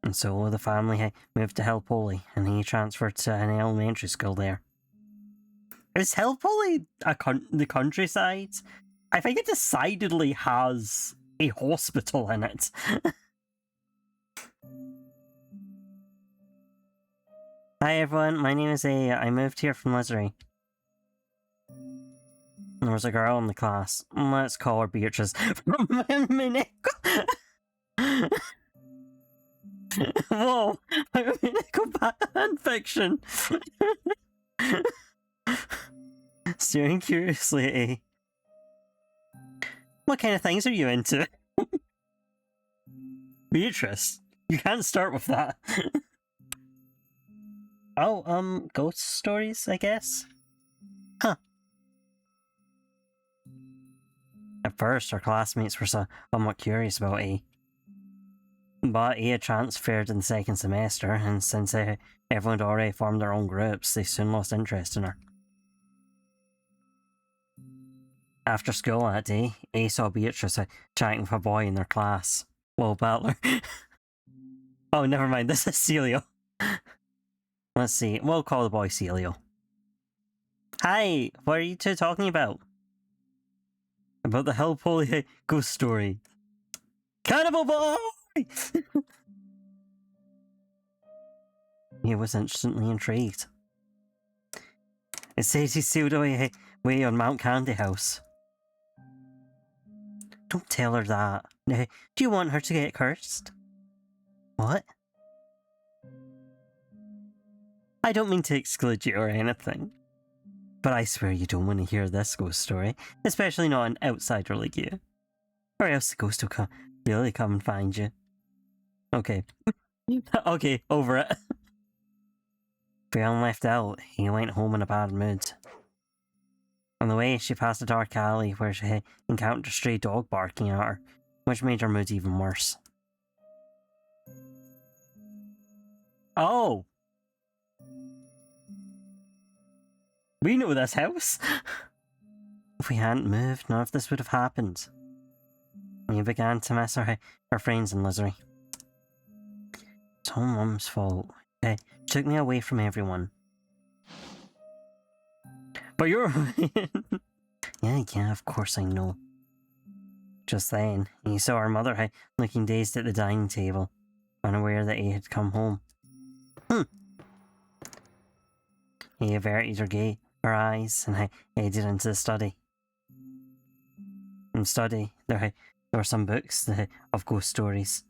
And so the family moved to Hillpoly, and he transferred to an elementary school there. Is Hillpoly the countryside? I think it decidedly has a hospital in it. Hi everyone, my name is A. I moved here from Lizery. There was a girl in the class. Let's call her Beatrice. From Mineko. Whoa! Mineko fan fiction. Staring curiously at A. What kind of things are you into? Beatrice, you can't start with that. Oh, ghost stories, I guess? Huh. At first, our classmates were somewhat curious about A. But A had transferred in the second semester, and since everyone had already formed their own groups, they soon lost interest in her. After school that day, A saw Beatrice chatting with a boy in their class. Whoa, Battler. Oh, never mind, this is Celio. Let's see, we'll call the boy Celio. Hi, what are you two talking about? About the Hillpoly ghost story. Cannibal boy! He was instantly intrigued. It says he's sealed away on Mount Candy House. Don't tell her that. Now, do you want her to get cursed? What? I don't mean to exclude you or anything. But I swear you don't want to hear this ghost story, especially not an outsider like you. Or else the ghost will really come and find you. Okay. Okay, over it. Feeling left out, he went home in a bad mood. On the way, she passed a dark alley where she encountered a stray dog barking at her, which made her mood even worse. Oh! We know this house! If we hadn't moved, none of this would have happened. We began to miss our friends in Lizery. It's all Mum's fault. She took me away from everyone. But you're... yeah, of course I know. Just then, he saw her mother looking dazed at the dining table, unaware that he had come home. He averted her eyes and headed into the study. In the study, there were some books of ghost stories,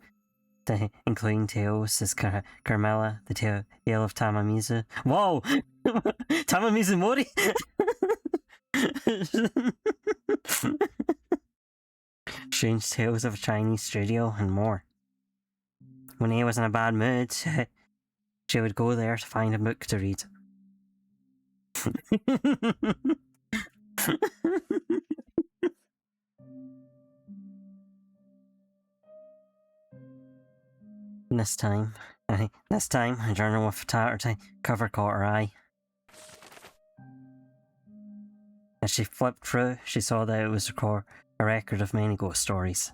including tales as Carmilla, the Tale of Tamamizu. Whoa! Tamamizu Mori! Strange Tales of a Chinese Studio, and more. When he was in a bad mood, she would go there to find a book to read. This time, a journal with a tattered cover caught her eye. As she flipped through, she saw that it was a record of many ghost stories.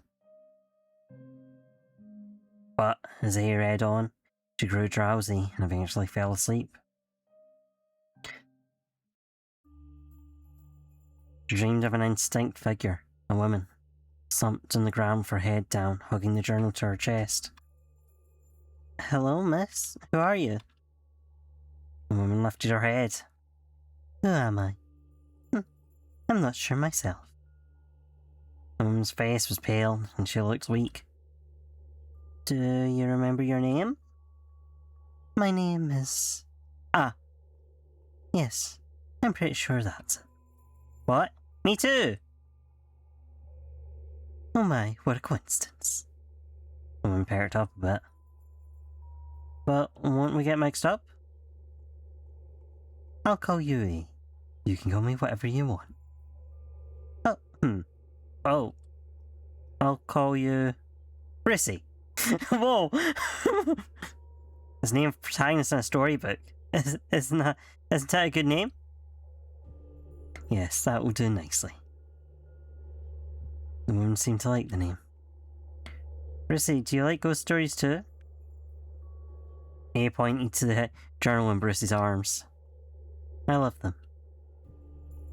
But as he read on, she grew drowsy and eventually fell asleep. She dreamed of an indistinct figure, a woman, slumped on the ground with her head down, hugging the journal to her chest. Hello, miss. Who are you? The woman lifted her head. Who am I? I'm not sure myself. The woman's face was pale and she looked weak. Do you remember your name? My name is... Yes, I'm pretty sure that's it. What? Me too! Oh my, what a coincidence. The woman perked up a bit. But won't we get mixed up? I'll call you E. You can call me whatever you want. Oh, I'll call you... Brissy. Whoa! His name of protagonist in a storybook. Isn't that a good name? Yes, that will do nicely. The woman seemed to like the name. Brissy, do you like ghost stories too? He pointed to the journal in Bruce's arms. I love them.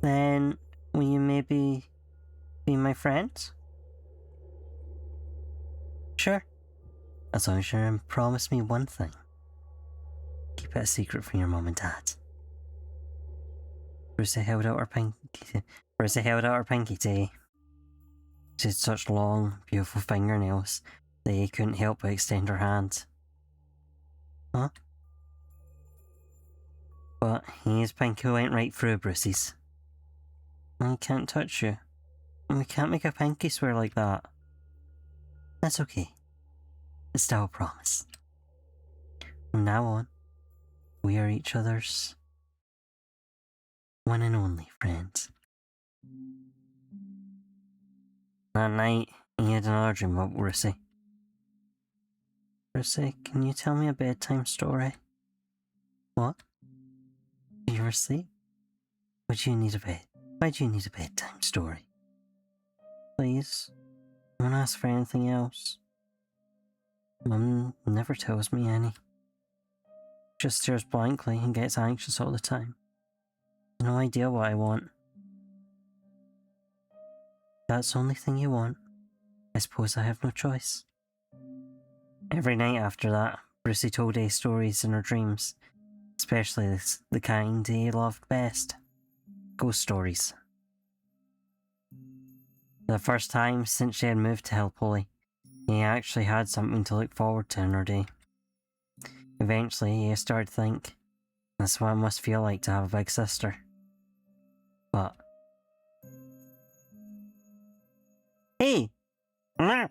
Then, will you maybe be my friend? Sure. As long as you promise me one thing. Keep it a secret from your mum and dad. Brucey held out her pinky to he. She had such long, beautiful fingernails that he couldn't help but extend her hand. Huh? But his pinky went right through Brucey's. I can't touch you. We can't make a pinky swear like that. That's okay. It's still a promise. From now on, we are each other's one and only friends. That night, he had another dream about Brucey. Brucey, can you tell me a bedtime story? What? Are you asleep? Why do you need a bedtime story? Please, I won't ask for anything else. Mum never tells me any. Just stares blankly and gets anxious all the time. No idea what I want. That's the only thing you want. I suppose I have no choice. Every night after that, Brucey told A stories in her dreams, especially the kind he loved best. Ghost stories. For the first time since she had moved to Hillpolly, he actually had something to look forward to in her day. Eventually, he started to think, that's what it must feel like to have a big sister. But... Hey! Why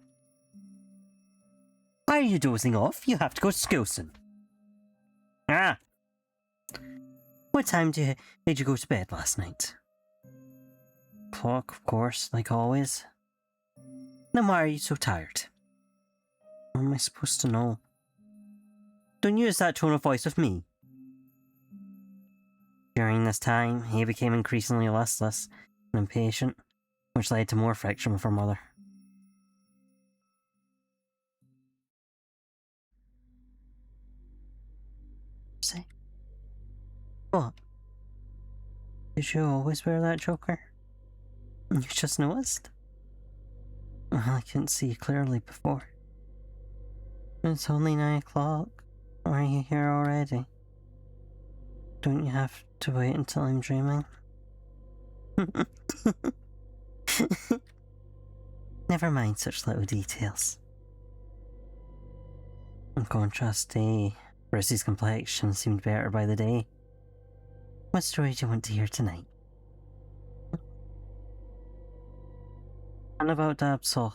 are you dozing off? You have to go to school soon. What time did you go to bed last night? Clock, of course, like always. Then why are you so tired? How am I supposed to know? Don't use that tone of voice with me. During this time, he became increasingly listless and impatient, which led to more friction with her mother. Say, what? Did you always wear that choker? You just noticed? Well, I couldn't see clearly before. It's only 9 o'clock. Are you here already? Don't you have to wait until I'm dreaming? Never mind such little details. In contrast to Bruce's complexion seemed better by the day. What story do you want to hear tonight? One about Dabsoch.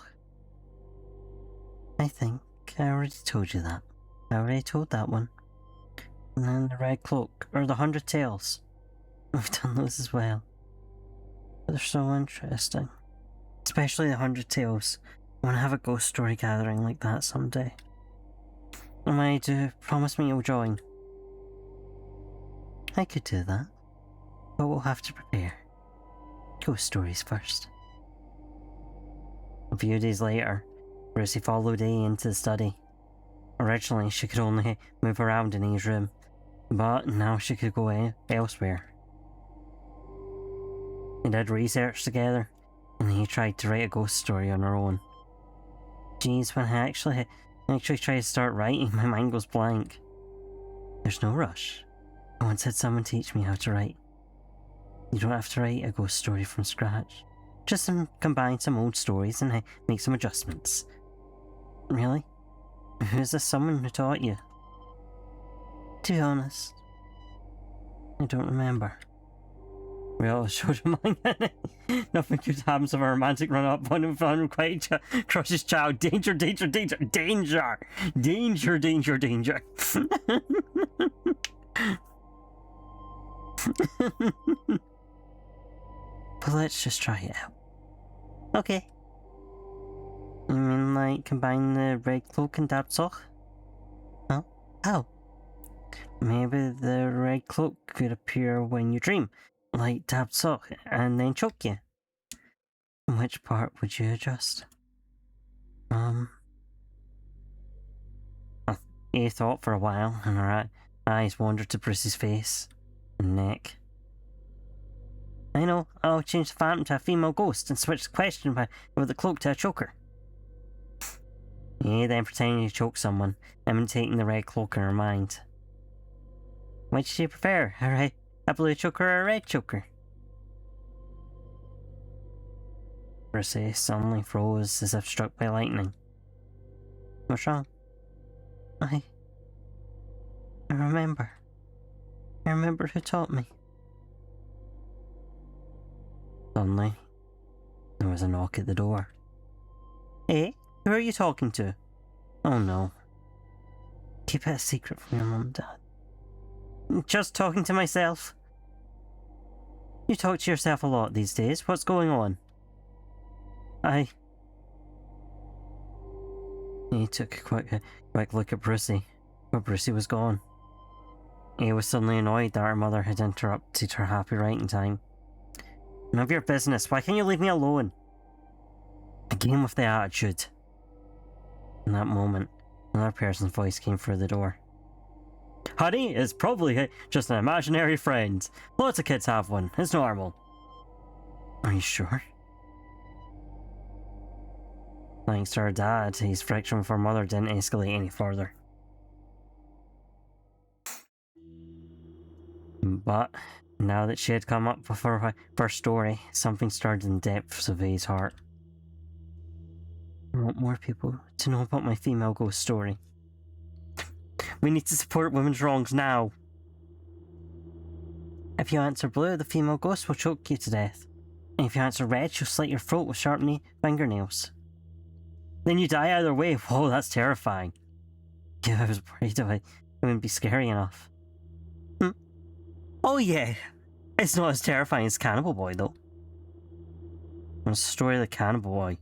I think I already told you that. I already told that one. And then the Red Cloak, or the 100 Tales. We've done those as well. But they're so interesting. Especially the 100 Tales. I want to have a ghost story gathering like that someday. Am I to promise me you'll join? I could do that. But we'll have to prepare. Ghost stories first. A few days later, Brucey followed A into the study. Originally, she could only move around in A's room, but now she could go elsewhere. They did research together, and he tried to write a ghost story on her own. Geez, when I actually try to start writing, my mind goes blank. There's no rush. I once had someone teach me how to write. You don't have to write a ghost story from scratch. Just combine some old stories and make some adjustments. Really? Who's this someone who taught you? To be honest, I don't remember. Well, showed him nothing good happens if a romantic run-up on him from quite crushes child. Danger, danger, danger, danger! Danger, danger, danger. But let's just try it out. Okay. You mean like combine the Red Cloak and Dabsoch? Huh? How? Maybe the Red Cloak could appear when you dream, like Dabsoch, and then choke you. Which part would you adjust? He thought for a while, and her eyes wandered to Bruce's face and neck. I know, I'll change the phantom to a female ghost and switch the question about the cloak to a choker. He then pretending to choke someone, imitating the red cloak in her mind. Which do you prefer, a blue choker or a red choker? Bruce suddenly froze as if struck by lightning. What's wrong? I remember. I remember who taught me. Suddenly, there was a knock at the door. Hey, who are you talking to? Oh no. Keep it a secret from your mum and dad. Just talking to myself. You talk to yourself a lot these days. What's going on? He took a quick look at Brucey, but Brucey was gone. He was suddenly annoyed that her mother had interrupted her happy writing time. None of your business. Why can't you leave me alone? Again with the attitude. In that moment, another person's voice came through the door. Honey, it's probably just an imaginary friend. Lots of kids have one. It's normal. Are you sure? Thanks to her dad, his friction with her mother didn't escalate any further. But now that she had come up with her first story, something stirred in the depths of his heart. I want more people to know about my female ghost story. We need to support women's wrongs now. If you answer blue, the female ghost will choke you to death. And if you answer red, she'll slit your throat with sharp fingernails. Then you die either way. Whoa, that's terrifying. Yeah, I was worried it wouldn't be scary enough. Oh yeah, it's not as terrifying as Cannibal Boy though. What's the story of the Cannibal Boy?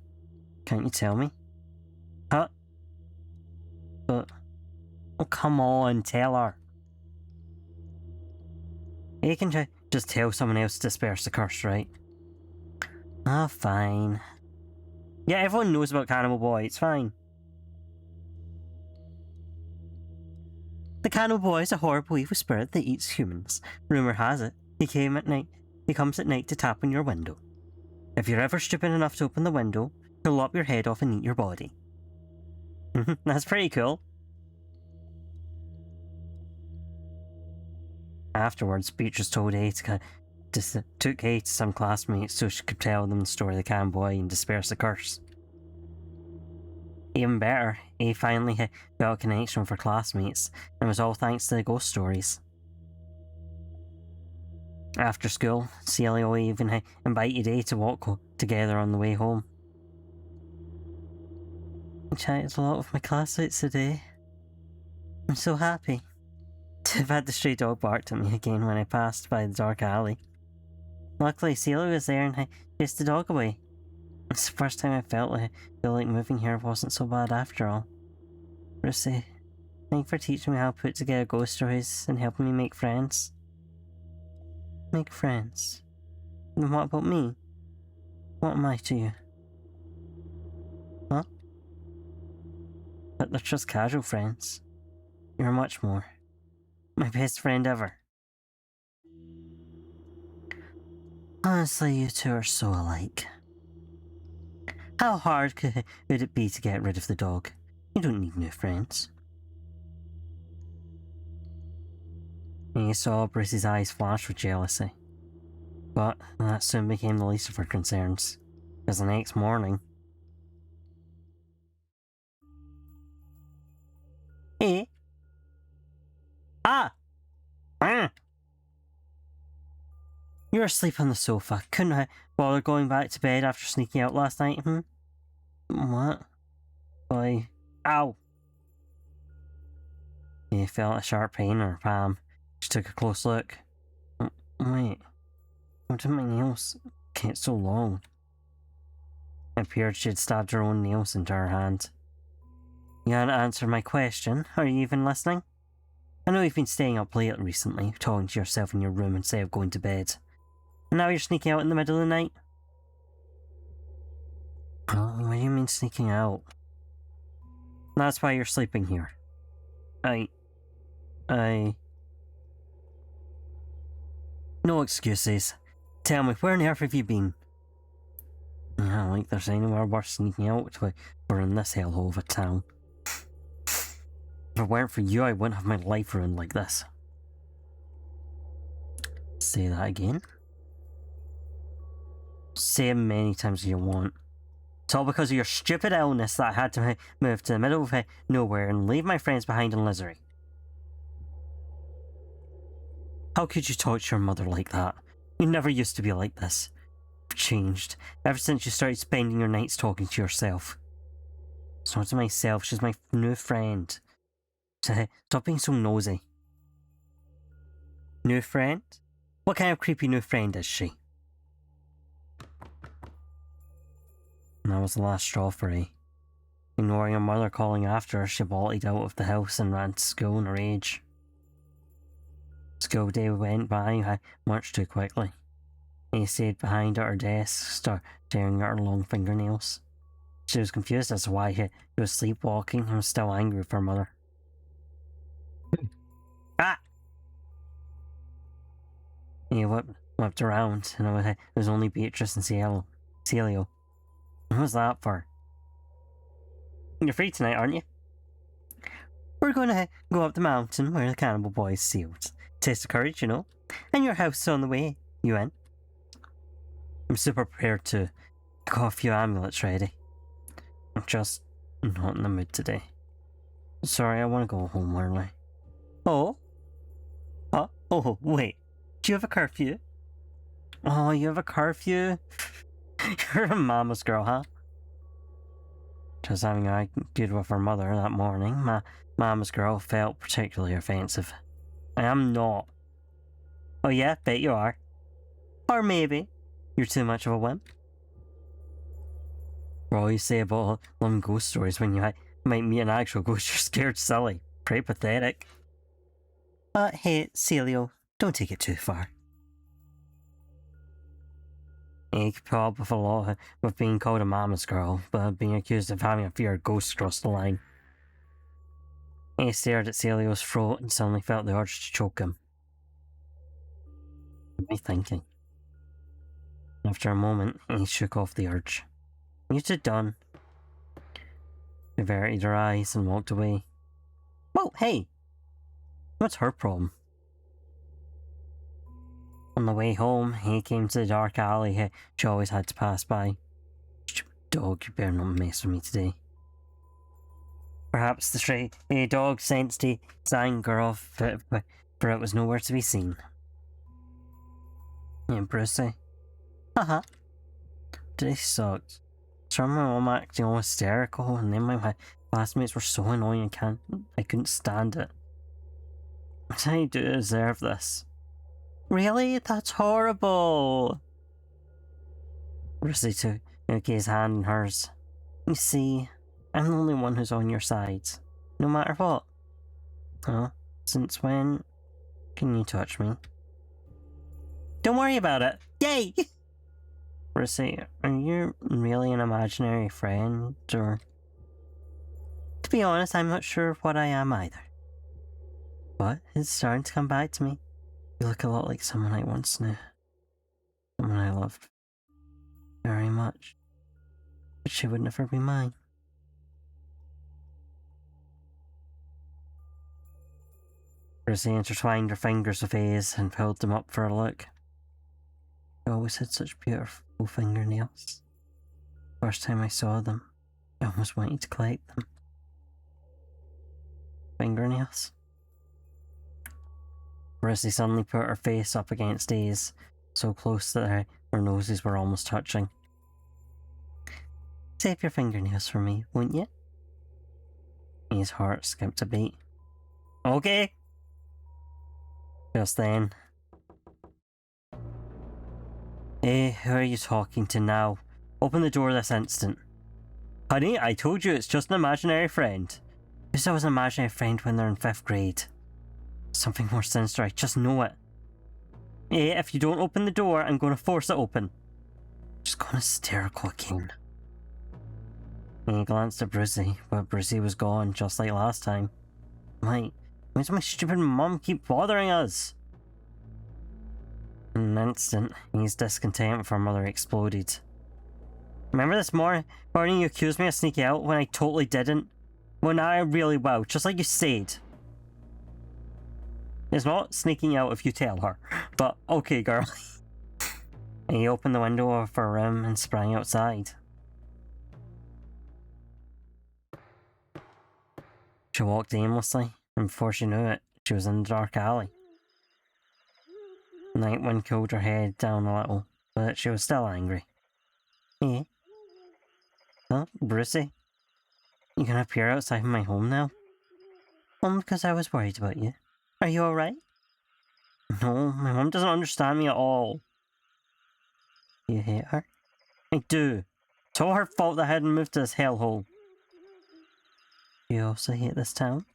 Can't you tell me? Huh? But come on, tell her. You can just tell someone else to disperse the curse, right? Ah, fine. Yeah, everyone knows about Cannibal Boy, it's fine. The Cannibal Boy is a horrible evil spirit that eats humans. Rumour has it, he comes at night to tap on your window. If you're ever stupid enough to open the window, he'll lop your head off and eat your body. That's pretty cool. Afterwards, Beatrice took A to some classmates so she could tell them the story of the Cannibal Boy and disperse the curse. Even better, A finally got a connection with her classmates, and it was all thanks to the ghost stories. After school, Celia even invited A to walk together on the way home. I chatted a lot with my classmates today. I'm so happy. I've had the stray dog barked at me again when I passed by the dark alley. Luckily, Celia was there and I chased the dog away. It's the first time I feel like moving here wasn't so bad after all. Brucey, thank you for teaching me how to put together ghost stories and helping me make friends. Make friends? Then what about me? What am I to you? Huh? But they're just casual friends. You're much more. My best friend ever. Honestly, you two are so alike. How hard could it be to get rid of the dog? You don't need new friends. And you saw Bruce's eyes flash with jealousy. But that soon became the least of her concerns, because the next morning... Hey! Ah! You were asleep on the sofa. Couldn't I bother going back to bed after sneaking out last night, What? Boy. Ow! You felt a sharp pain in her palm. She took a close look. Wait. Why did my nails get so long? It appeared she had stabbed her own nails into her hand. You hadn't answered my question. Are you even listening? I know you've been staying up late recently, talking to yourself in your room instead of going to bed. And now you're sneaking out in the middle of the night? Oh, what do you mean sneaking out? That's why you're sleeping here. No excuses. Tell me, where on earth have you been? Yeah, like there's anywhere worth sneaking out to. We're in this hellhole of a town. If it weren't for you, I wouldn't have my life ruined like this. Say that again? Say it many times as you want. It's all because of your stupid illness that I had to move to the middle of nowhere and leave my friends behind in Lizery. How could you talk to your mother like that? You never used to be like this. You've changed, ever since you started spending your nights talking to yourself. It's not to myself, she's my new friend. Stop being so nosy. New friend? What kind of creepy new friend is she? And that was the last straw for her. Ignoring her mother calling after her, she bolted out of the house and ran to school in a rage. School day went by much too quickly. He stayed behind at her desk, staring at her long fingernails. She was confused as to why he was sleepwalking and was still angry with her mother. Ah! He whipped around, and it was only Beatrice and Celio. What was that for? You're free tonight, aren't you? We're going to go up the mountain where the Cannibal Boy is sealed. Taste of courage, and your house is on the way. You in? I'm super prepared to got a few amulets ready. I'm just not in the mood today. Sorry, I want to go home early. Oh? Huh? Oh, wait. Do you have a curfew? Oh, you have a curfew? You're a mama's girl, huh? Just having argued with her mother that morning, my mama's girl felt particularly offensive. I am not. Oh yeah, bet you are. Or maybe you're too much of a wimp. For all you say about loving ghost stories when you might meet an actual ghost, you're scared silly. Pretty pathetic. But hey, Celio, don't take it too far. You could put up with a lot with being called a mama's girl, but being accused of having a fear of ghosts crossed the line. He stared at Celio's throat and suddenly felt the urge to choke him. What am I thinking? After a moment, he shook off the urge. You two done? She averted her eyes and walked away. Whoa, hey! What's her problem? On the way home, he came to the dark alley she always had to pass by. Stupid dog, you better not mess with me today. Perhaps the stray dog sensed his anger off, for it was nowhere to be seen. Yeah, Brucey. Haha. Today sucked. I remember my mom acting all hysterical, and then my classmates were so annoying I couldn't stand it. What did I do to deserve this? Really? That's horrible! Brucey took his hand in hers. You see, I'm the only one who's on your side, no matter what. Huh? Since when can you touch me? Don't worry about it! Yay! Brucey, are you really an imaginary friend, or... To be honest, I'm not sure what I am either. But it's starting to come back to me. You look a lot like someone I once knew. Someone I loved very much. But she would never be mine. Brucey intertwined her fingers with his and pulled them up for a look. She always had such beautiful fingernails. First time I saw them, I almost wanted to collect them. Fingernails? Brucey suddenly put her face up against his, so close that her noses were almost touching. Save your fingernails for me, won't you? His heart skipped a beat. Okay! Just then. Hey, who are you talking to now? Open the door this instant. Honey, I told you it's just an imaginary friend. Who said I was an imaginary friend when they're in 5th grade? Something more sinister, I just know it. Hey, if you don't open the door, I'm going to force it open. Just gone hysterical again. He glanced at Brucey, but Brucey was gone, just like last time. Why does my stupid mum keep bothering us? In an instant, his discontent with her mother exploded. Remember this morning you accused me of sneaking out when I totally didn't? Well, now I really will, just like you said. It's not sneaking out if you tell her, but okay, girl. He opened the window of her room and sprang outside. She walked aimlessly, and before she knew it, she was in the dark alley. The night wind cooled her head down a little, but she was still angry. Hey? Huh, Brucey? You gonna appear outside my home now? Because I was worried about you. Are you alright? No, my mum doesn't understand me at all. You hate her? I do. It's all her fault that I hadn't moved to this hellhole. You also hate this town?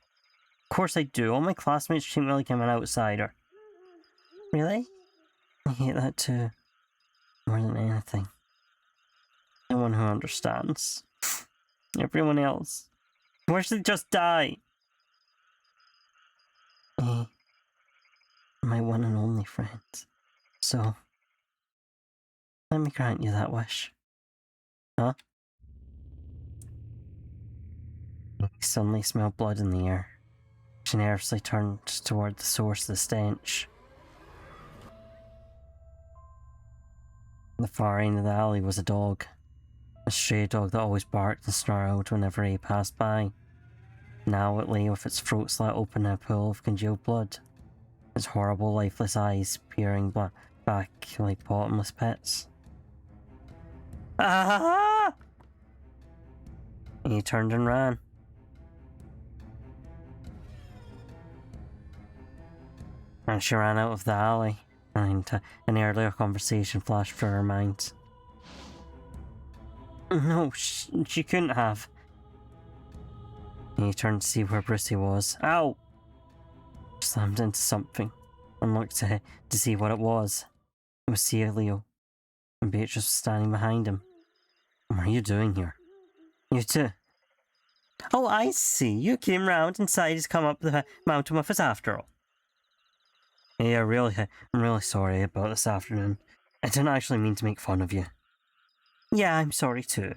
Of course I do. All my classmates treat me like I'm an outsider. Really? I hate that too. More than anything. No one who understands. Everyone else. Why should they just die? My one and only friend. So, let me grant you that wish. Huh? He suddenly smelled blood in the air. She nervously turned toward the source of the stench. At the far end of the alley was a dog. A stray dog that always barked and snarled whenever he passed by. Now it lay with its throat slit open in a pool of congealed blood. Its horrible, lifeless eyes peering back like bottomless pits. Ah! He turned and ran. And she ran out of the alley, and an earlier conversation flashed through her mind. No, she couldn't have. He turned to see where Brucey was. Ow! Slammed into something and looked to see what it was. It was Celio, and Beatrice was standing behind him. What are you doing here? You too. Oh, I see. You came round and decided to come up the mountain with us after all. Yeah, I'm really sorry about this afternoon. I didn't actually mean to make fun of you. Yeah, I'm sorry too.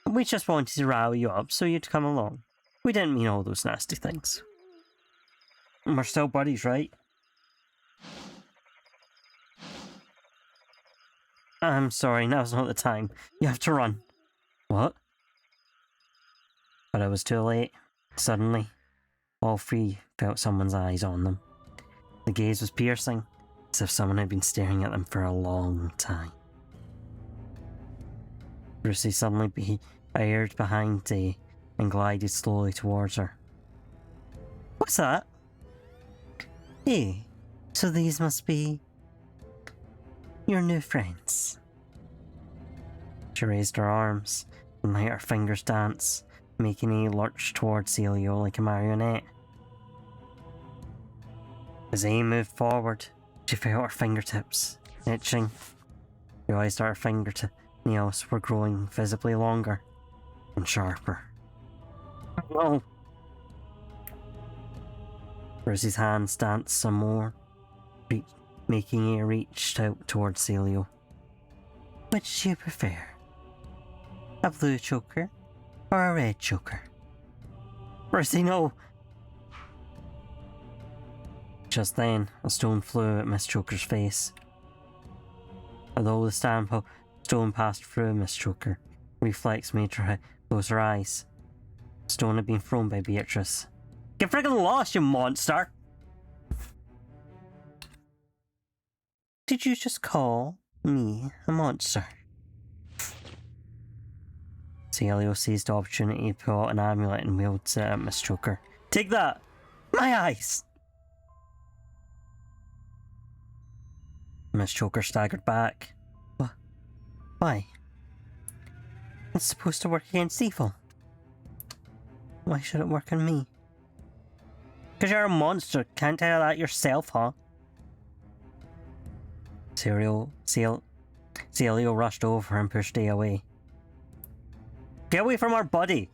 We just wanted to rile you up so you'd come along. We didn't mean all those nasty things. And we're still buddies, right? I'm sorry, now's not the time. You have to run. What? But it was too late. Suddenly, all three felt someone's eyes on them. The gaze was piercing, as if someone had been staring at them for a long time. Brucey suddenly appeared behind Day and glided slowly towards her. What's that? Hey, so these must be your new friends. She raised her arms and let her fingers dance, making a lurch towards Celio like a marionette. As A moved forward, she felt her fingertips itching. Realised that her fingernails were growing visibly longer and sharper. No! Brucey's hands danced some more, making a reach out towards Celio. Which do you prefer? A blue choker or a red choker? Brucey, no! Just then, a stone flew at Miss Choker's face. Although the stone passed through Miss Choker, reflex made her close her eyes. The stone had been thrown by Beatrice. Get friggin' lost, you monster! Did you just call me a monster? Celio seized the opportunity to pull out an amulet and wielded it at Miss Choker. Take that! My eyes! Miss Choker staggered back. Why? It's supposed to work against evil. Why should it work on me? Because you're a monster. Can't tell that yourself, huh? Celio rushed over and pushed Day away. Get away from our buddy!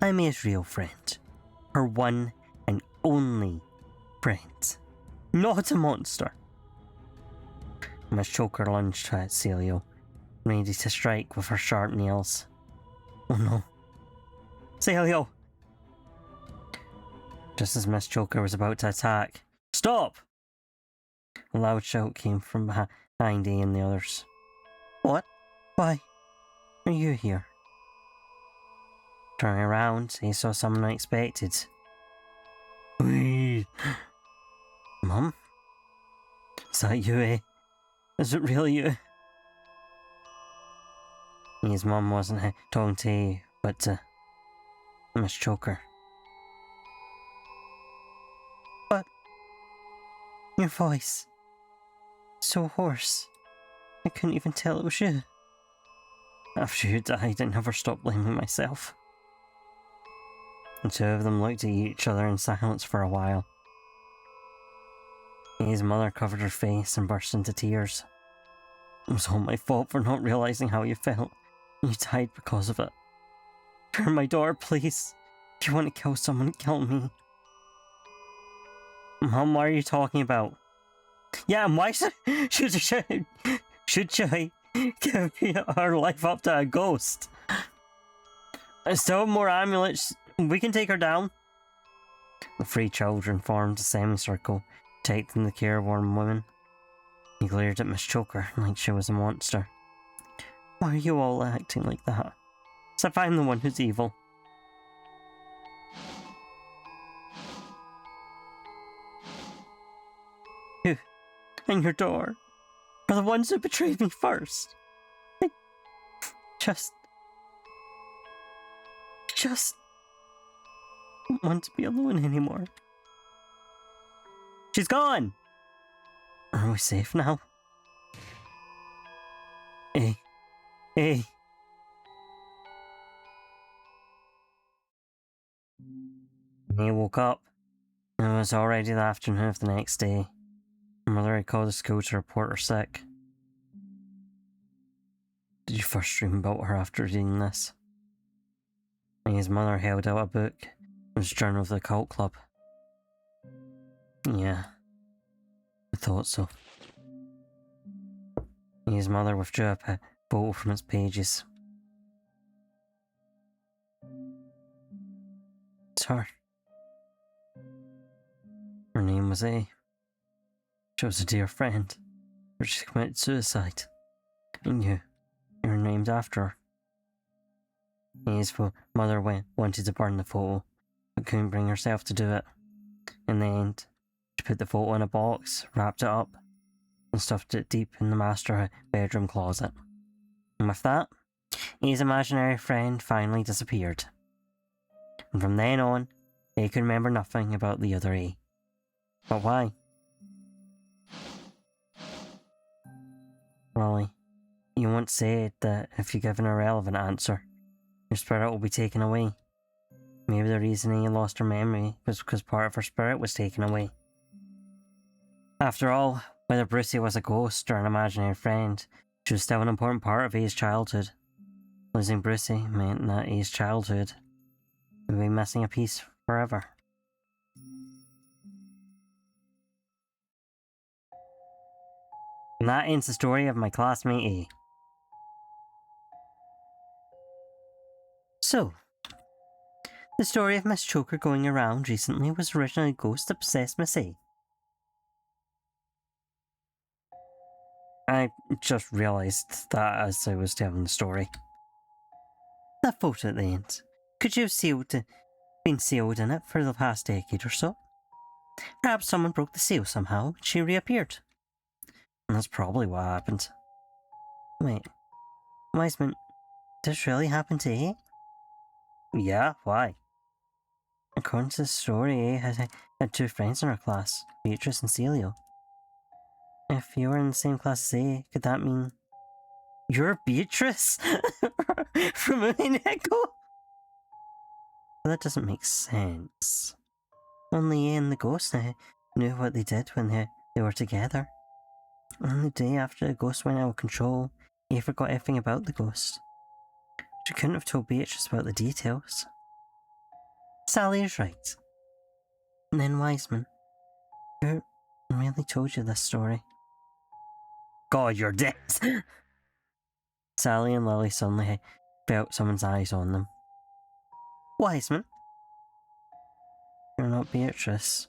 I'm his real friend. Her one and only friend. Not a monster. Miss Choker lunged at Celio, ready to strike with her sharp nails. Oh no. Celio! Just as Miss Choker was about to attack. Stop! A loud shout came from behind Day and the others. What? Why are you here? Turning around, he saw someone unexpected. Mum? Is that you, eh? Is it really you? His mum wasn't talking to you, but to Miss Choker. But your voice, so hoarse, I couldn't even tell it was you. After you died, I never stopped blaming myself. The two of them looked at each other in silence for a while. His mother covered her face and burst into tears. It was all my fault for not realising how you felt. You died because of it. You're my daughter, please. If you want to kill someone, kill me. Mom, what are you talking about? Yeah, and why should I give our life up to a ghost? I still have more amulets. We can take her down. The three children formed a semicircle, protecting the careworn woman. He glared at Miss Choker like she was a monster. Why are you all acting like that? As if I'm the one who's evil. You and your daughter are the ones who betrayed me first. I just don't want to be alone anymore. She's gone! Are we safe now? Hey. When he woke up, it was already the afternoon of the next day. Her mother had called the school to report her sick. Did you first dream about her after reading this? And his mother held out a book. It was Journal of the Cult Club. Yeah, I thought so. His mother withdrew a photo from its pages. It's her. Her name was A. She was a dear friend, but she committed suicide. And you were named after her. His mother wanted to burn the photo, but couldn't bring herself to do it. In the end, she put the photo in a box, wrapped it up, and stuffed it deep in the master bedroom closet. And with that, his imaginary friend finally disappeared. And from then on, he could remember nothing about the other A. But why? Molly, you once said that if you give an irrelevant answer, your spirit will be taken away. Maybe the reason he lost her memory was because part of her spirit was taken away. After all, whether Brucey was a ghost or an imaginary friend, she was still an important part of A's childhood. Losing Brucey meant that A's childhood would be missing a piece forever. And that ends the story of my classmate A. So, the story of Miss Choker going around recently was originally a ghost that possessed Miss A. I just realised that as I was telling the story. That photo at the end. Could you have been sealed in it for the past decade or so? Perhaps someone broke the seal somehow and she reappeared. And that's probably what happened. Wait, Wiseman, did this really happen to A? Yeah, why? According to the story, A had two friends in her class, Beatrice and Celio. If you were in the same class as A, could that mean you're Beatrice? From an echo? That doesn't make sense. Only A and the ghost knew what they did when they were together. On the day after the ghost went out of control, A forgot everything about the ghost. She couldn't have told Beatrice about the details. Sally is right. And then Wiseman, who really told you this story? God, you're dead! Sally and Lily suddenly felt someone's eyes on them. Wiseman? You're not Beatrice.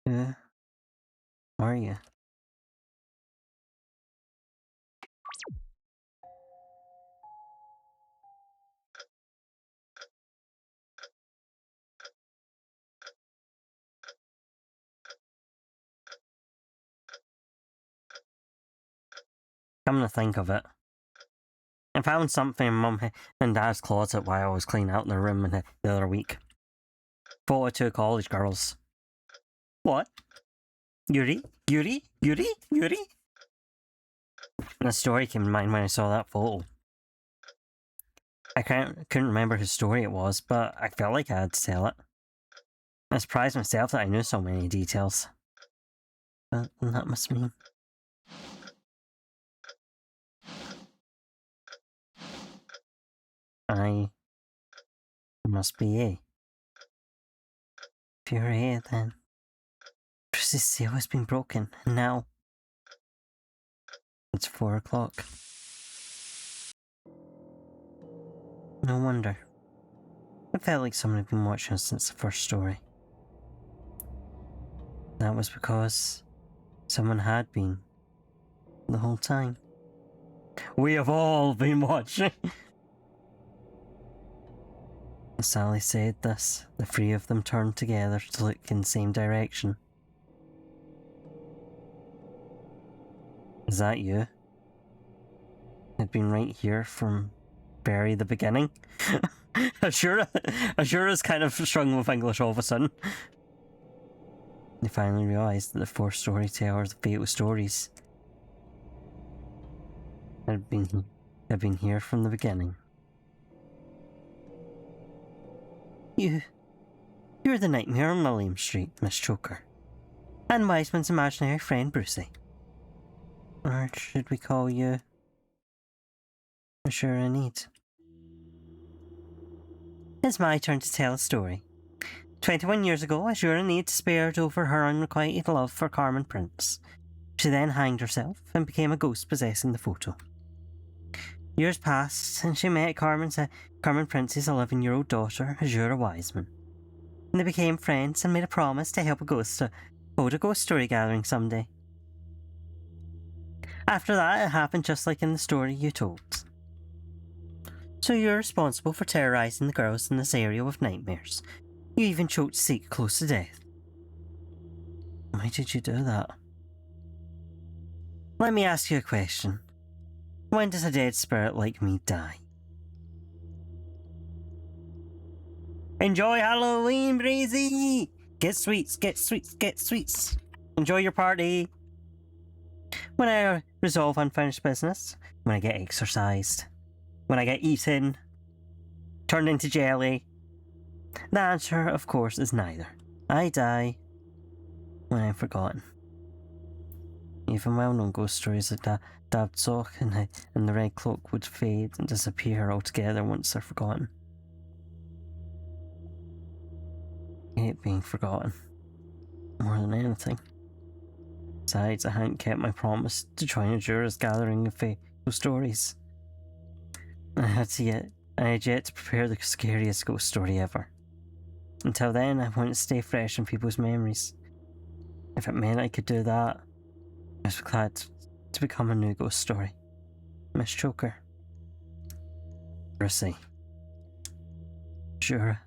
Who are you? Come to think of it, I found something in Mum and Dad's closet while I was cleaning out their room the other week. Photo of two college girls. What? Yuri? Yuri? Yuri? Yuri? And a story came to mind when I saw that photo. I couldn't remember whose story it was, but I felt like I had to tell it. I surprised myself that I knew so many details. But that must mean... I must be A. If you're A, then Bruce's seal has been broken, and now it's 4 o'clock. No wonder. It felt like someone had been watching us since the first story. That was because someone had been the whole time. We have all been watching. As Sally said this, the three of them turned together to look in the same direction. Is that you? I'd been right here from very the beginning. Ashura's kind of strung with English all of a sudden. They finally realised that the four storytellers of Fatal Stories had been here from the beginning. You're the nightmare on William Street, Miss Choker. And Wiseman's imaginary friend, Brucey. Or should we call you... Sure, I need. It's my turn to tell a story. 21 years ago, Azura Need despaired over her unrequited love for Carmen Prince. She then hanged herself and became a ghost possessing the photo. Years passed, and she met Carmen Prince's 11-year-old daughter, Azura Wiseman. And they became friends and made a promise to help a ghost to hold a ghost story gathering someday. After that, it happened just like in the story you told. So you're responsible for terrorising the girls in this area with nightmares. You even choked Seek close to death. Why did you do that? Let me ask you a question. When does a dead spirit like me die? Enjoy Halloween, Breezy! Get sweets, get sweets, get sweets! Enjoy your party! When I resolve unfinished business, when I get exorcised, when I get eaten, turned into jelly. The answer, of course, is neither. I die when I'm forgotten. Even well-known ghost stories like Dabsock and the Red Cloak would fade and disappear altogether once they're forgotten. I hate being forgotten more than anything. Besides, I hadn't kept my promise to join Azura's gathering of faithful stories. I had yet to prepare the scariest ghost story ever. Until then, I wanted to stay fresh in people's memories. If it meant I could do that, I was glad to become a new ghost story. Miss Choker. Brucey. Azura.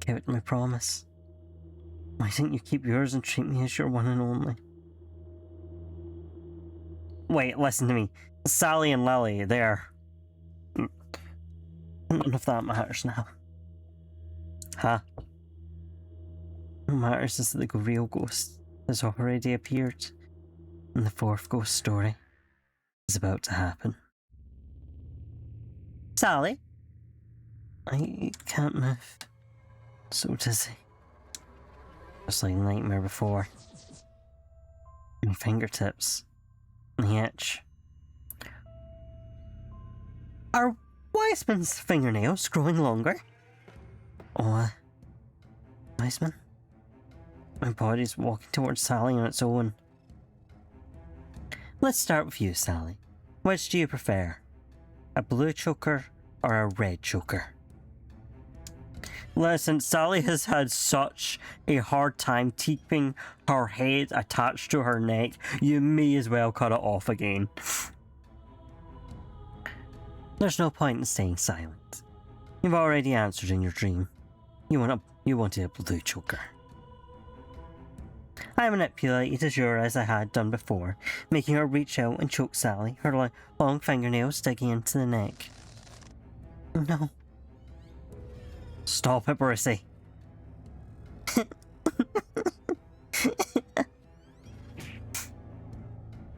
Kept my promise. Why didn't you keep yours and treat me as your one and only? Wait, listen to me. Sally and Lily, they're... None of that matters now. Huh? What matters is that the real ghost has already appeared, and the fourth ghost story is about to happen. Sally? I can't move. So dizzy. Just like the nightmare before. My fingertips. The itch. Are Wiseman's fingernails growing longer? Oh, Wiseman? My body's walking towards Sally on its own. Let's start with you, Sally. Which do you prefer? A blue choker or a red choker? Listen, Sally has had such a hard time keeping her head attached to her neck, you may as well cut it off again. There's no point in staying silent. You've already answered in your dream. You wanted a blue choker. I manipulated Azura as I had done before, making her reach out and choke Sally, her long fingernails digging into the neck. No. Stop it, Brucey.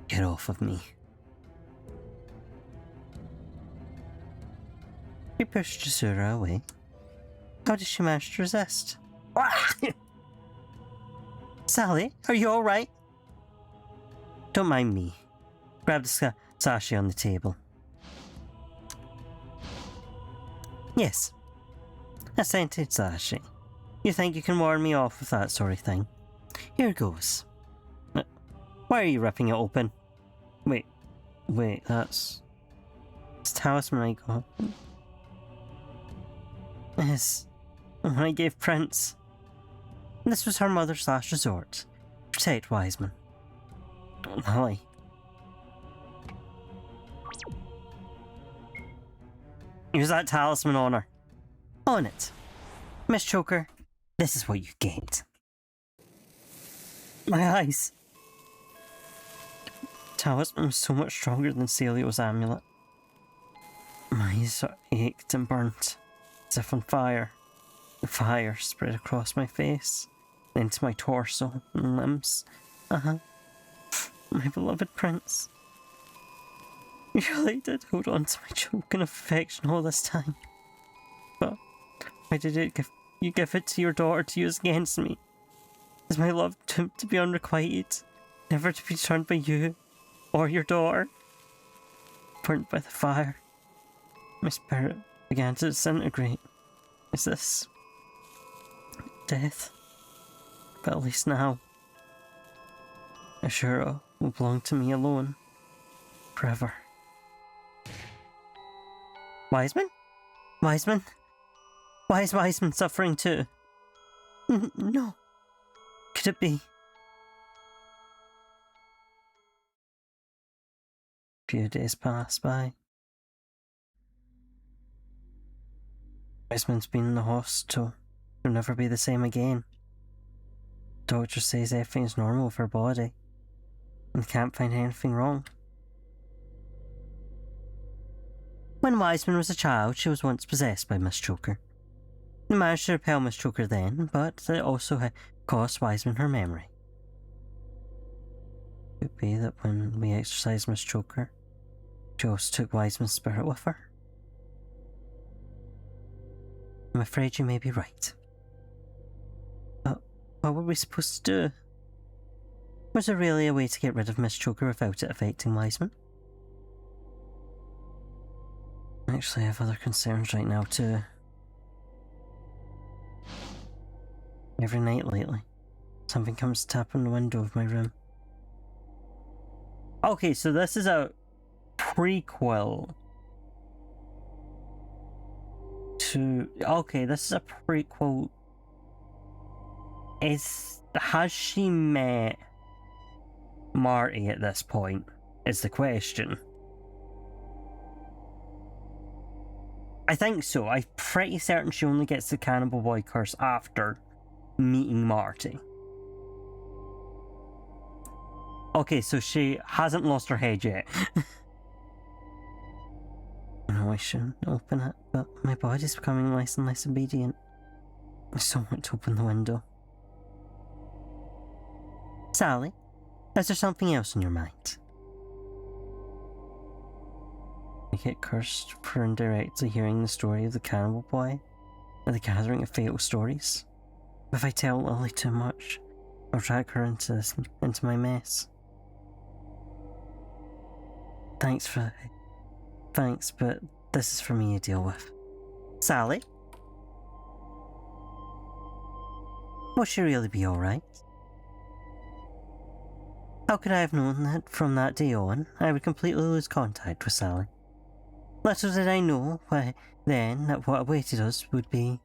Get off of me. She pushed Azura away. How did she manage to resist? Sally, are you alright? Don't mind me. Grab the sachet on the table. Yes. A scented sachet. You think you can warn me off with that sort of thing? Here goes. Why are you ripping it open? Wait, that's... It's talisman I got. Yes, when I gave Prince. This was her mother's last resort. Protect Wiseman. Lily. Use that talisman on her. On it. Miss Choker, this is what you get. My eyes. Talisman was so much stronger than Celio's amulet. My eyes ached and burnt, as if on fire. The fire spread across my face, into my torso and limbs. My beloved Prince. You really did hold on to my choke and affection all this time. But Why did you give it to your daughter to use against me? Is my love to be unrequited, never to be returned by you or your daughter? Burnt by the fire, my spirit began to disintegrate. Is this death? But at least now, Ashura will belong to me alone, forever. Wiseman? Wiseman? Why is Wiseman suffering too? No. Could it be? A few days pass by. Wiseman's been in the hospital. He'll never be the same again. The doctor says everything's normal with her body, and can't find anything wrong. When Wiseman was a child, she was once possessed by Miss Choker. They managed to repel Miss Choker then, but it also cost Wiseman her memory. Could it be that when we exorcised Miss Choker, she also took Wiseman's spirit with her? I'm afraid you may be right. But what were we supposed to do? Was there really a way to get rid of Miss Choker without it affecting Wiseman? Actually, I have other concerns right now too. Every night lately, something comes to tap on the window of my room. Okay, so this is a prequel to... Okay, this is a prequel. Has she met Marty at this point, is the question. I think so. I'm pretty certain she only gets the Cannibal Boy curse after meeting Marty. Okay, so she hasn't lost her head yet. I know I shouldn't open it, but my body's becoming less and less obedient. I still want to open the window. Sally, is there something else in your mind? I get cursed for indirectly hearing the story of the Cannibal Boy and the gathering of fatal stories. If I tell Lily too much, I'll drag her into my mess. Thanks, but this is for me to deal with. Sally? Will she really be alright? How could I have known that from that day on, I would completely lose contact with Sally? Little did I know then that what awaited us would be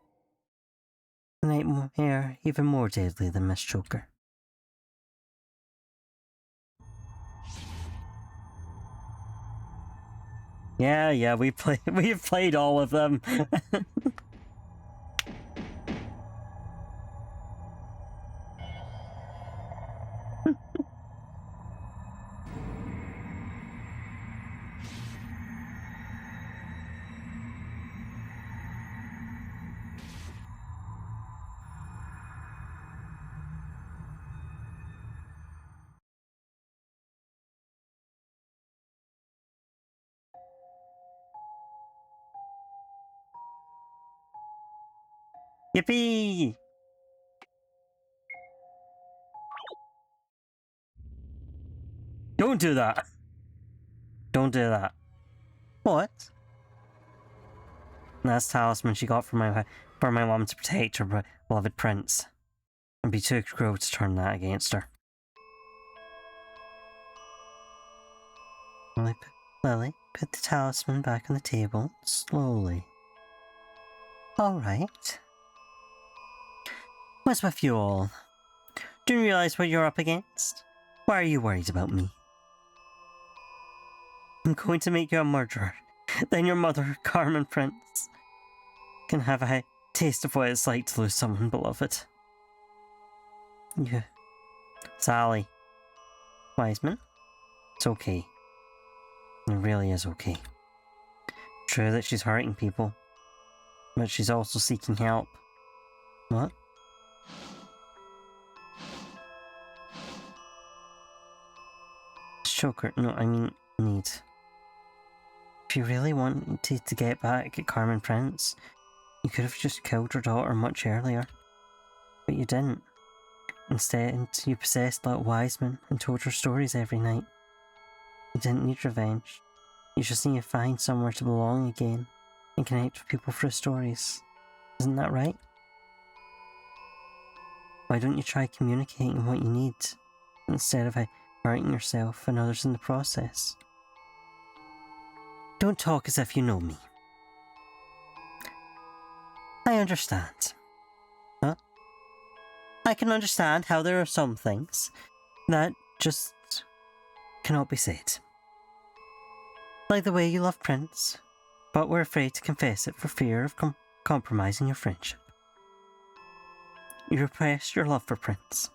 a nightmare even more deadly than Miss Choker. Yeah, we've played all of them. Yippee! Don't do that. Don't do that. What? That's talisman she got for my mom to protect her beloved prince. It'd be too cruel to turn that against her. Lily, put the talisman back on the table, slowly. Alright. What's with you all? Do you realise what you're up against? Why are you worried about me? I'm going to make you a murderer. Then your mother, Carmen Prince, can have a taste of what it's like to lose someone beloved. Yeah. Sally. Wiseman? It's okay. It really is okay. True that she's hurting people, but she's also seeking help. What? Choker, no, I mean, need. If you really wanted to get back at Carmen Prince, You could have just killed her daughter much earlier, but you didn't. Instead, you possessed little Wiseman and told her stories every night. You didn't need revenge. You just need to find somewhere to belong again and connect with people through stories. Isn't that right? Why don't you try communicating what you need, instead of hurting yourself and others in the process? Don't talk as if you know me. I understand. Huh? I can understand how there are some things that just cannot be said. Like the way you love Prince, but were afraid to confess it for fear of compromising your friendship. You repressed your love for Prince,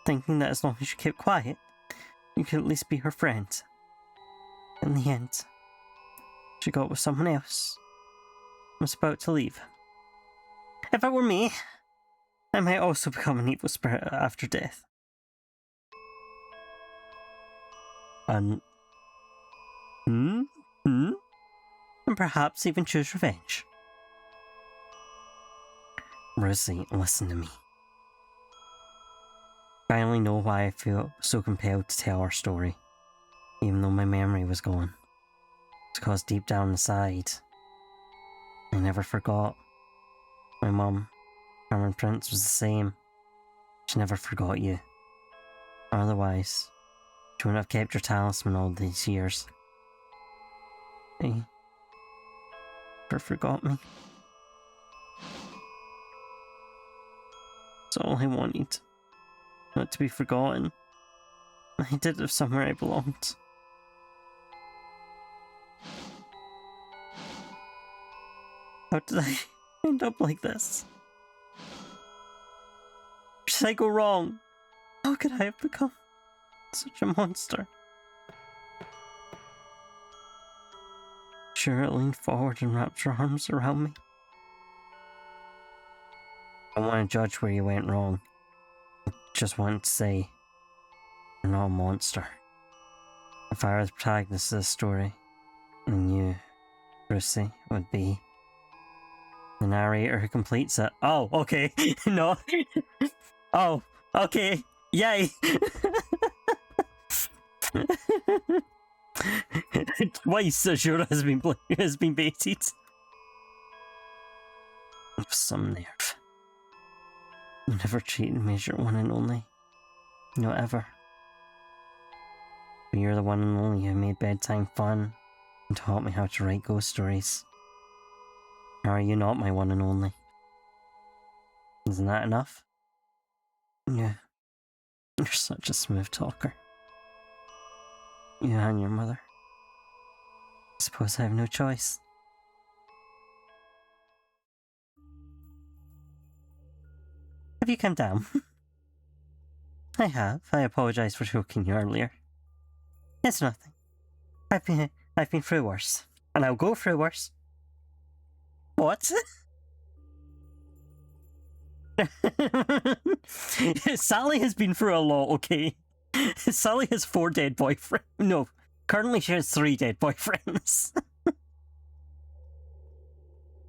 thinking that as long as you kept quiet, you could at least be her friend. In the end, she got with someone else and was about to leave. If it were me, I might also become an evil spirit after death. And perhaps even choose revenge. Rosie, listen to me. I finally know why I feel so compelled to tell our story, even though my memory was gone. It's because deep down inside, I never forgot. My mum, Cameron Prince, was the same. She never forgot you. Otherwise, she wouldn't have kept your talisman all these years. They never forgot me. It's all I wanted. Not to be forgotten. I did have somewhere I belonged. How did I end up like this? Where did I go wrong? How could I have become such a monster? Charlotte leaned forward and wrapped her arms around me. I don't want to judge where you went wrong. I just want to say, you're not a monster. If I were the protagonist of this story, then you, Brucey, would be the narrator who completes it. Oh, okay. No. Oh, okay. Yay. Twice Azura has been baited. Some nerve. You never treated me as your one and only. Not ever. But you're the one and only who made bedtime fun and taught me how to write ghost stories. How are you not my one and only? Isn't that enough? Yeah. You're such a smooth talker. You and your mother. I suppose I have no choice. Have you come down? I have. I apologise for choking you earlier. It's nothing. I've been through worse. And I'll go through worse. What? Sally has been through a lot, okay? Sally has 4 dead boyfriends. No, currently she has 3 dead boyfriends.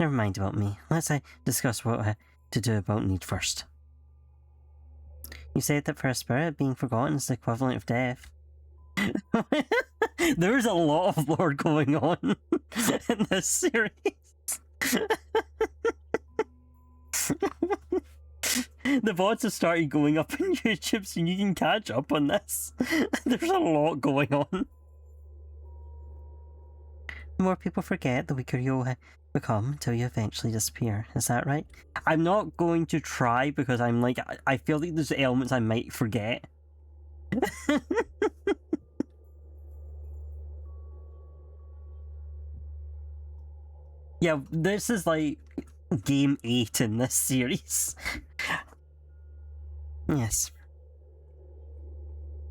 Never mind about me. Let's discuss what to do about Need first. You said that for a spirit, being forgotten is the equivalent of death. There's a lot of lore going on in this series. The VoDs have started going up on YouTube, so you can catch up on this. There's a lot going on. The more people forget, the weaker you'll become until you eventually disappear. Is that right? I'm not going to try because I'm like, I feel like there's elements I might forget. Yeah, this is like game 8 in this series. Yes.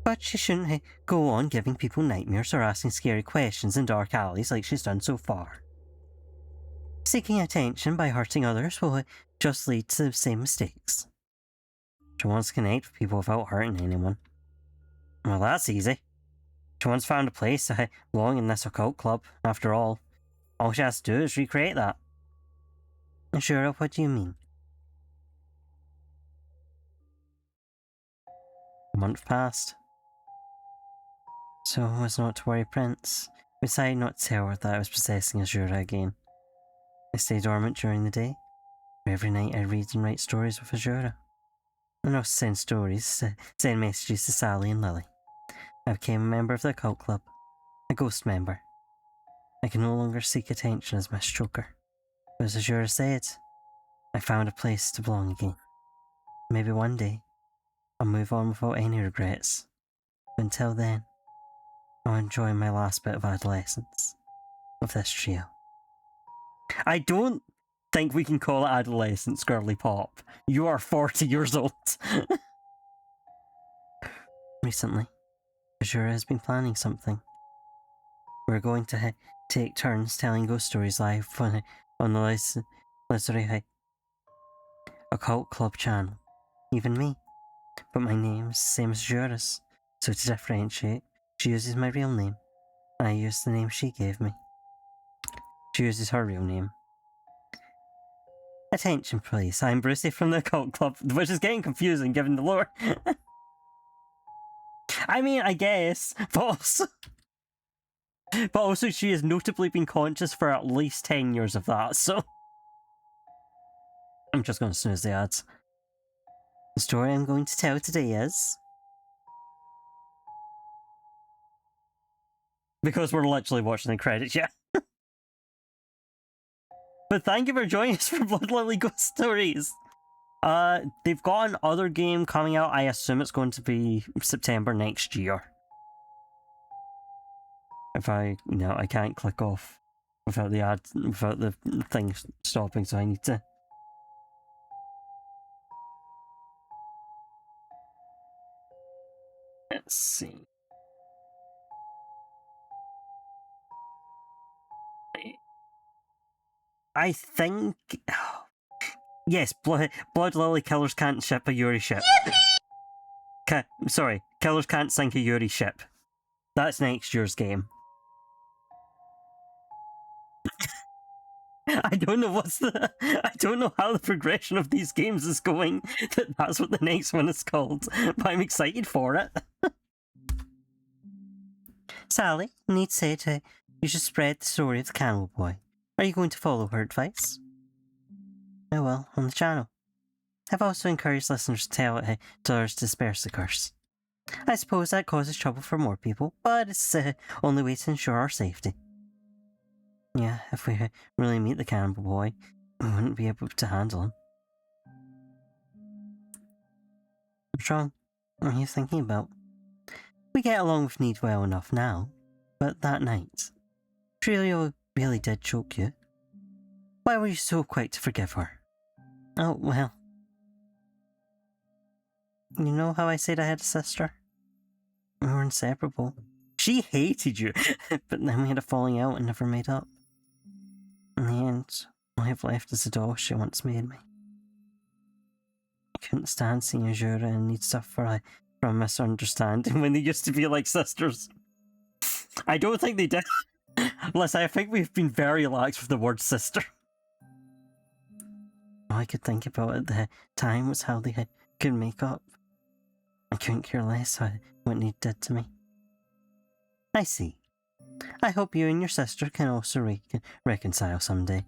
But she shouldn't go on giving people nightmares or asking scary questions in dark alleys like she's done so far. Seeking attention by hurting others will just lead to the same mistakes. She wants to connect with people without hurting anyone. Well, that's easy. She once found a place to belong in this occult club. After all she has to do is recreate that. Sure, what do you mean? A month passed. So I was not to worry, Prince. We decided not to tell her that I was possessing Azura again. I stayed dormant during the day. Every night I read and write stories with Azura. I also send stories, send messages to Sally and Lily. I became a member of the occult club. A ghost member. I can no longer seek attention as Miss Choker. But as Azura said, I found a place to belong again. Maybe one day, I'll move on without any regrets. But until then, I'll enjoy my last bit of adolescence with this trio. I don't think we can call it adolescence, girly pop. You are 40 years old. Recently, Azura has been planning something. We're going to take turns telling ghost stories live on the Lizard Occult Club channel. Even me. But my name's the same as Azura's, so to differentiate, she uses my real name. I use the name she gave me. She uses her real name. Attention, please. I'm Brucey from the Occult Club, which is getting confusing given the lore. I mean, I guess, but also she has notably been conscious for at least 10 years of that, so I'm just going to snooze the ads. The story I'm going to tell today is... Because we're literally watching the credits, yeah. But thank you for joining us for Blood Lily Ghost Stories. They've got another game coming out. I assume it's going to be September next year. If I can't click off without the ad, without the thing stopping, so I need to. Let's see. I think. Yes, Blood Lily Killers can't ship a Yuri ship. Sorry, Killers can't sink a Yuri ship. That's next year's game. I don't know how the progression of these games is going. That's what the next one is called, but I'm excited for it. Sally, Need said you should spread the story of the Cannibal Boy. Are you going to follow her advice? I will, on the channel. I've also encouraged listeners to tell others to disperse the curse. I suppose that causes trouble for more people, but it's the only way to ensure our safety. Yeah, if we really meet the Cannibal Boy, we wouldn't be able to handle him. What's wrong? What are you thinking about? We get along with Need well enough now, but that night, Trilio really did choke you. Why were you so quick to forgive her? Oh, well. You know how I said I had a sister? We were inseparable. She hated you, but then we had a falling out and never made up. In the end, all I've left is the doll she once made me. I couldn't stand seeing Azura and Need suffer from a misunderstanding when they used to be like sisters. I don't think they did. Listen, I think we've been very lax with the word sister. All I could think about at the time was how they could make up. I couldn't care less what Need did to me. I see. I hope you and your sister can also reconcile someday.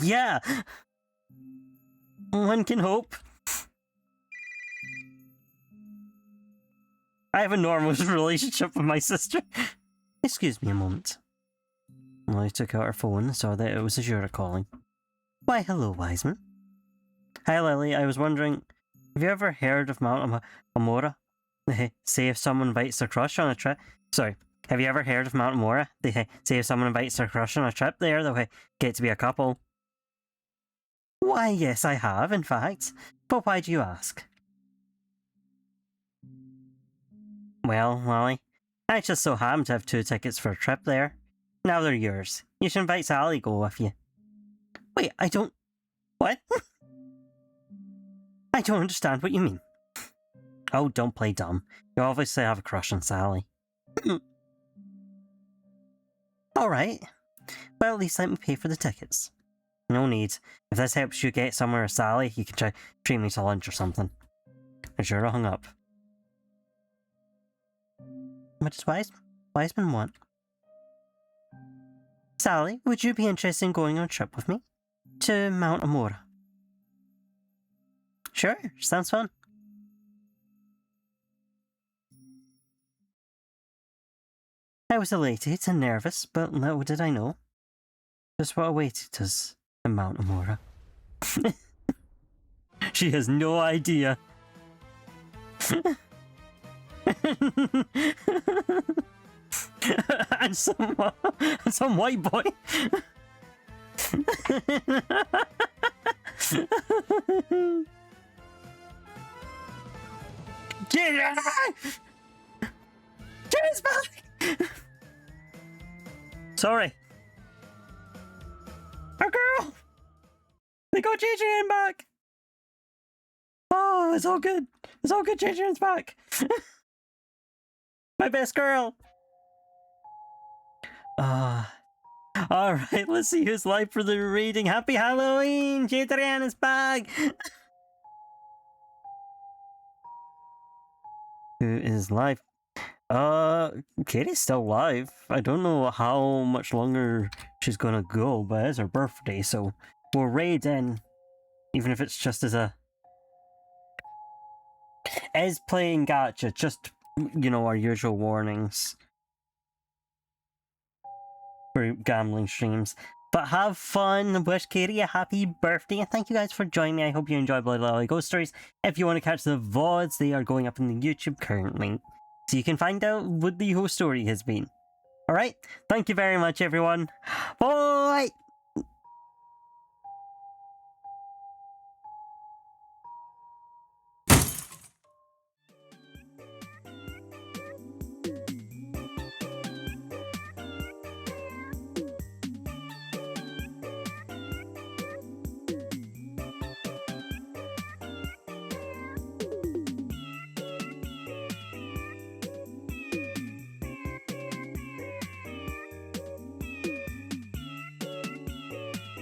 Yeah! One can hope. I have a normal relationship with my sister. Excuse me a moment. Lily took out her phone and saw that it was Azura calling. Why, hello, Wiseman. Hi, Lily. I was wondering, have you ever heard of Mount Amora? They say if someone invites their crush on a trip... Sorry. Have you ever heard of Mount Amora? They say if someone invites their crush on a trip there, they'll get to be a couple. Why, yes, I have, in fact. But why do you ask? Well, Lily, I just so happen to have 2 tickets for a trip there. Now they're yours. You should invite Sally to go with you. Wait, I don't... What? I don't understand what you mean. Oh, don't play dumb. You obviously have a crush on Sally. Alright. Well, at least let me pay for the tickets. No need. If this helps you get somewhere with Sally, you can try treat me to lunch or something. I sure hung up. What does Wiseman want? Sally, would you be interested in going on a trip with me? To Mount Amora? Sure, sounds fun. I was elated and nervous, but little did I know just what awaited us in Mount Amora. She has no idea. and some white boy. Get his back! Sorry. Our girl! They got JJ back! Oh, it's all good. It's all good, JJ's back. My best girl. Alright, let's see who's live for the reading. Happy Halloween! Jadrian is back! Who is live? Katie's still live. I don't know how much longer she's gonna go, but it's her birthday, so we'll raid in. Even if it's just as a... Is playing gacha, just, you know, our usual warnings for gambling streams. But have fun, wish Katie a happy birthday, and thank you guys for joining me. I hope you enjoyed Bloody Lolly Ghost Stories. If you want to catch the VoDs, they are going up in the YouTube currently, so you can find out what the whole story has been. Alright, thank you very much everyone. Bye!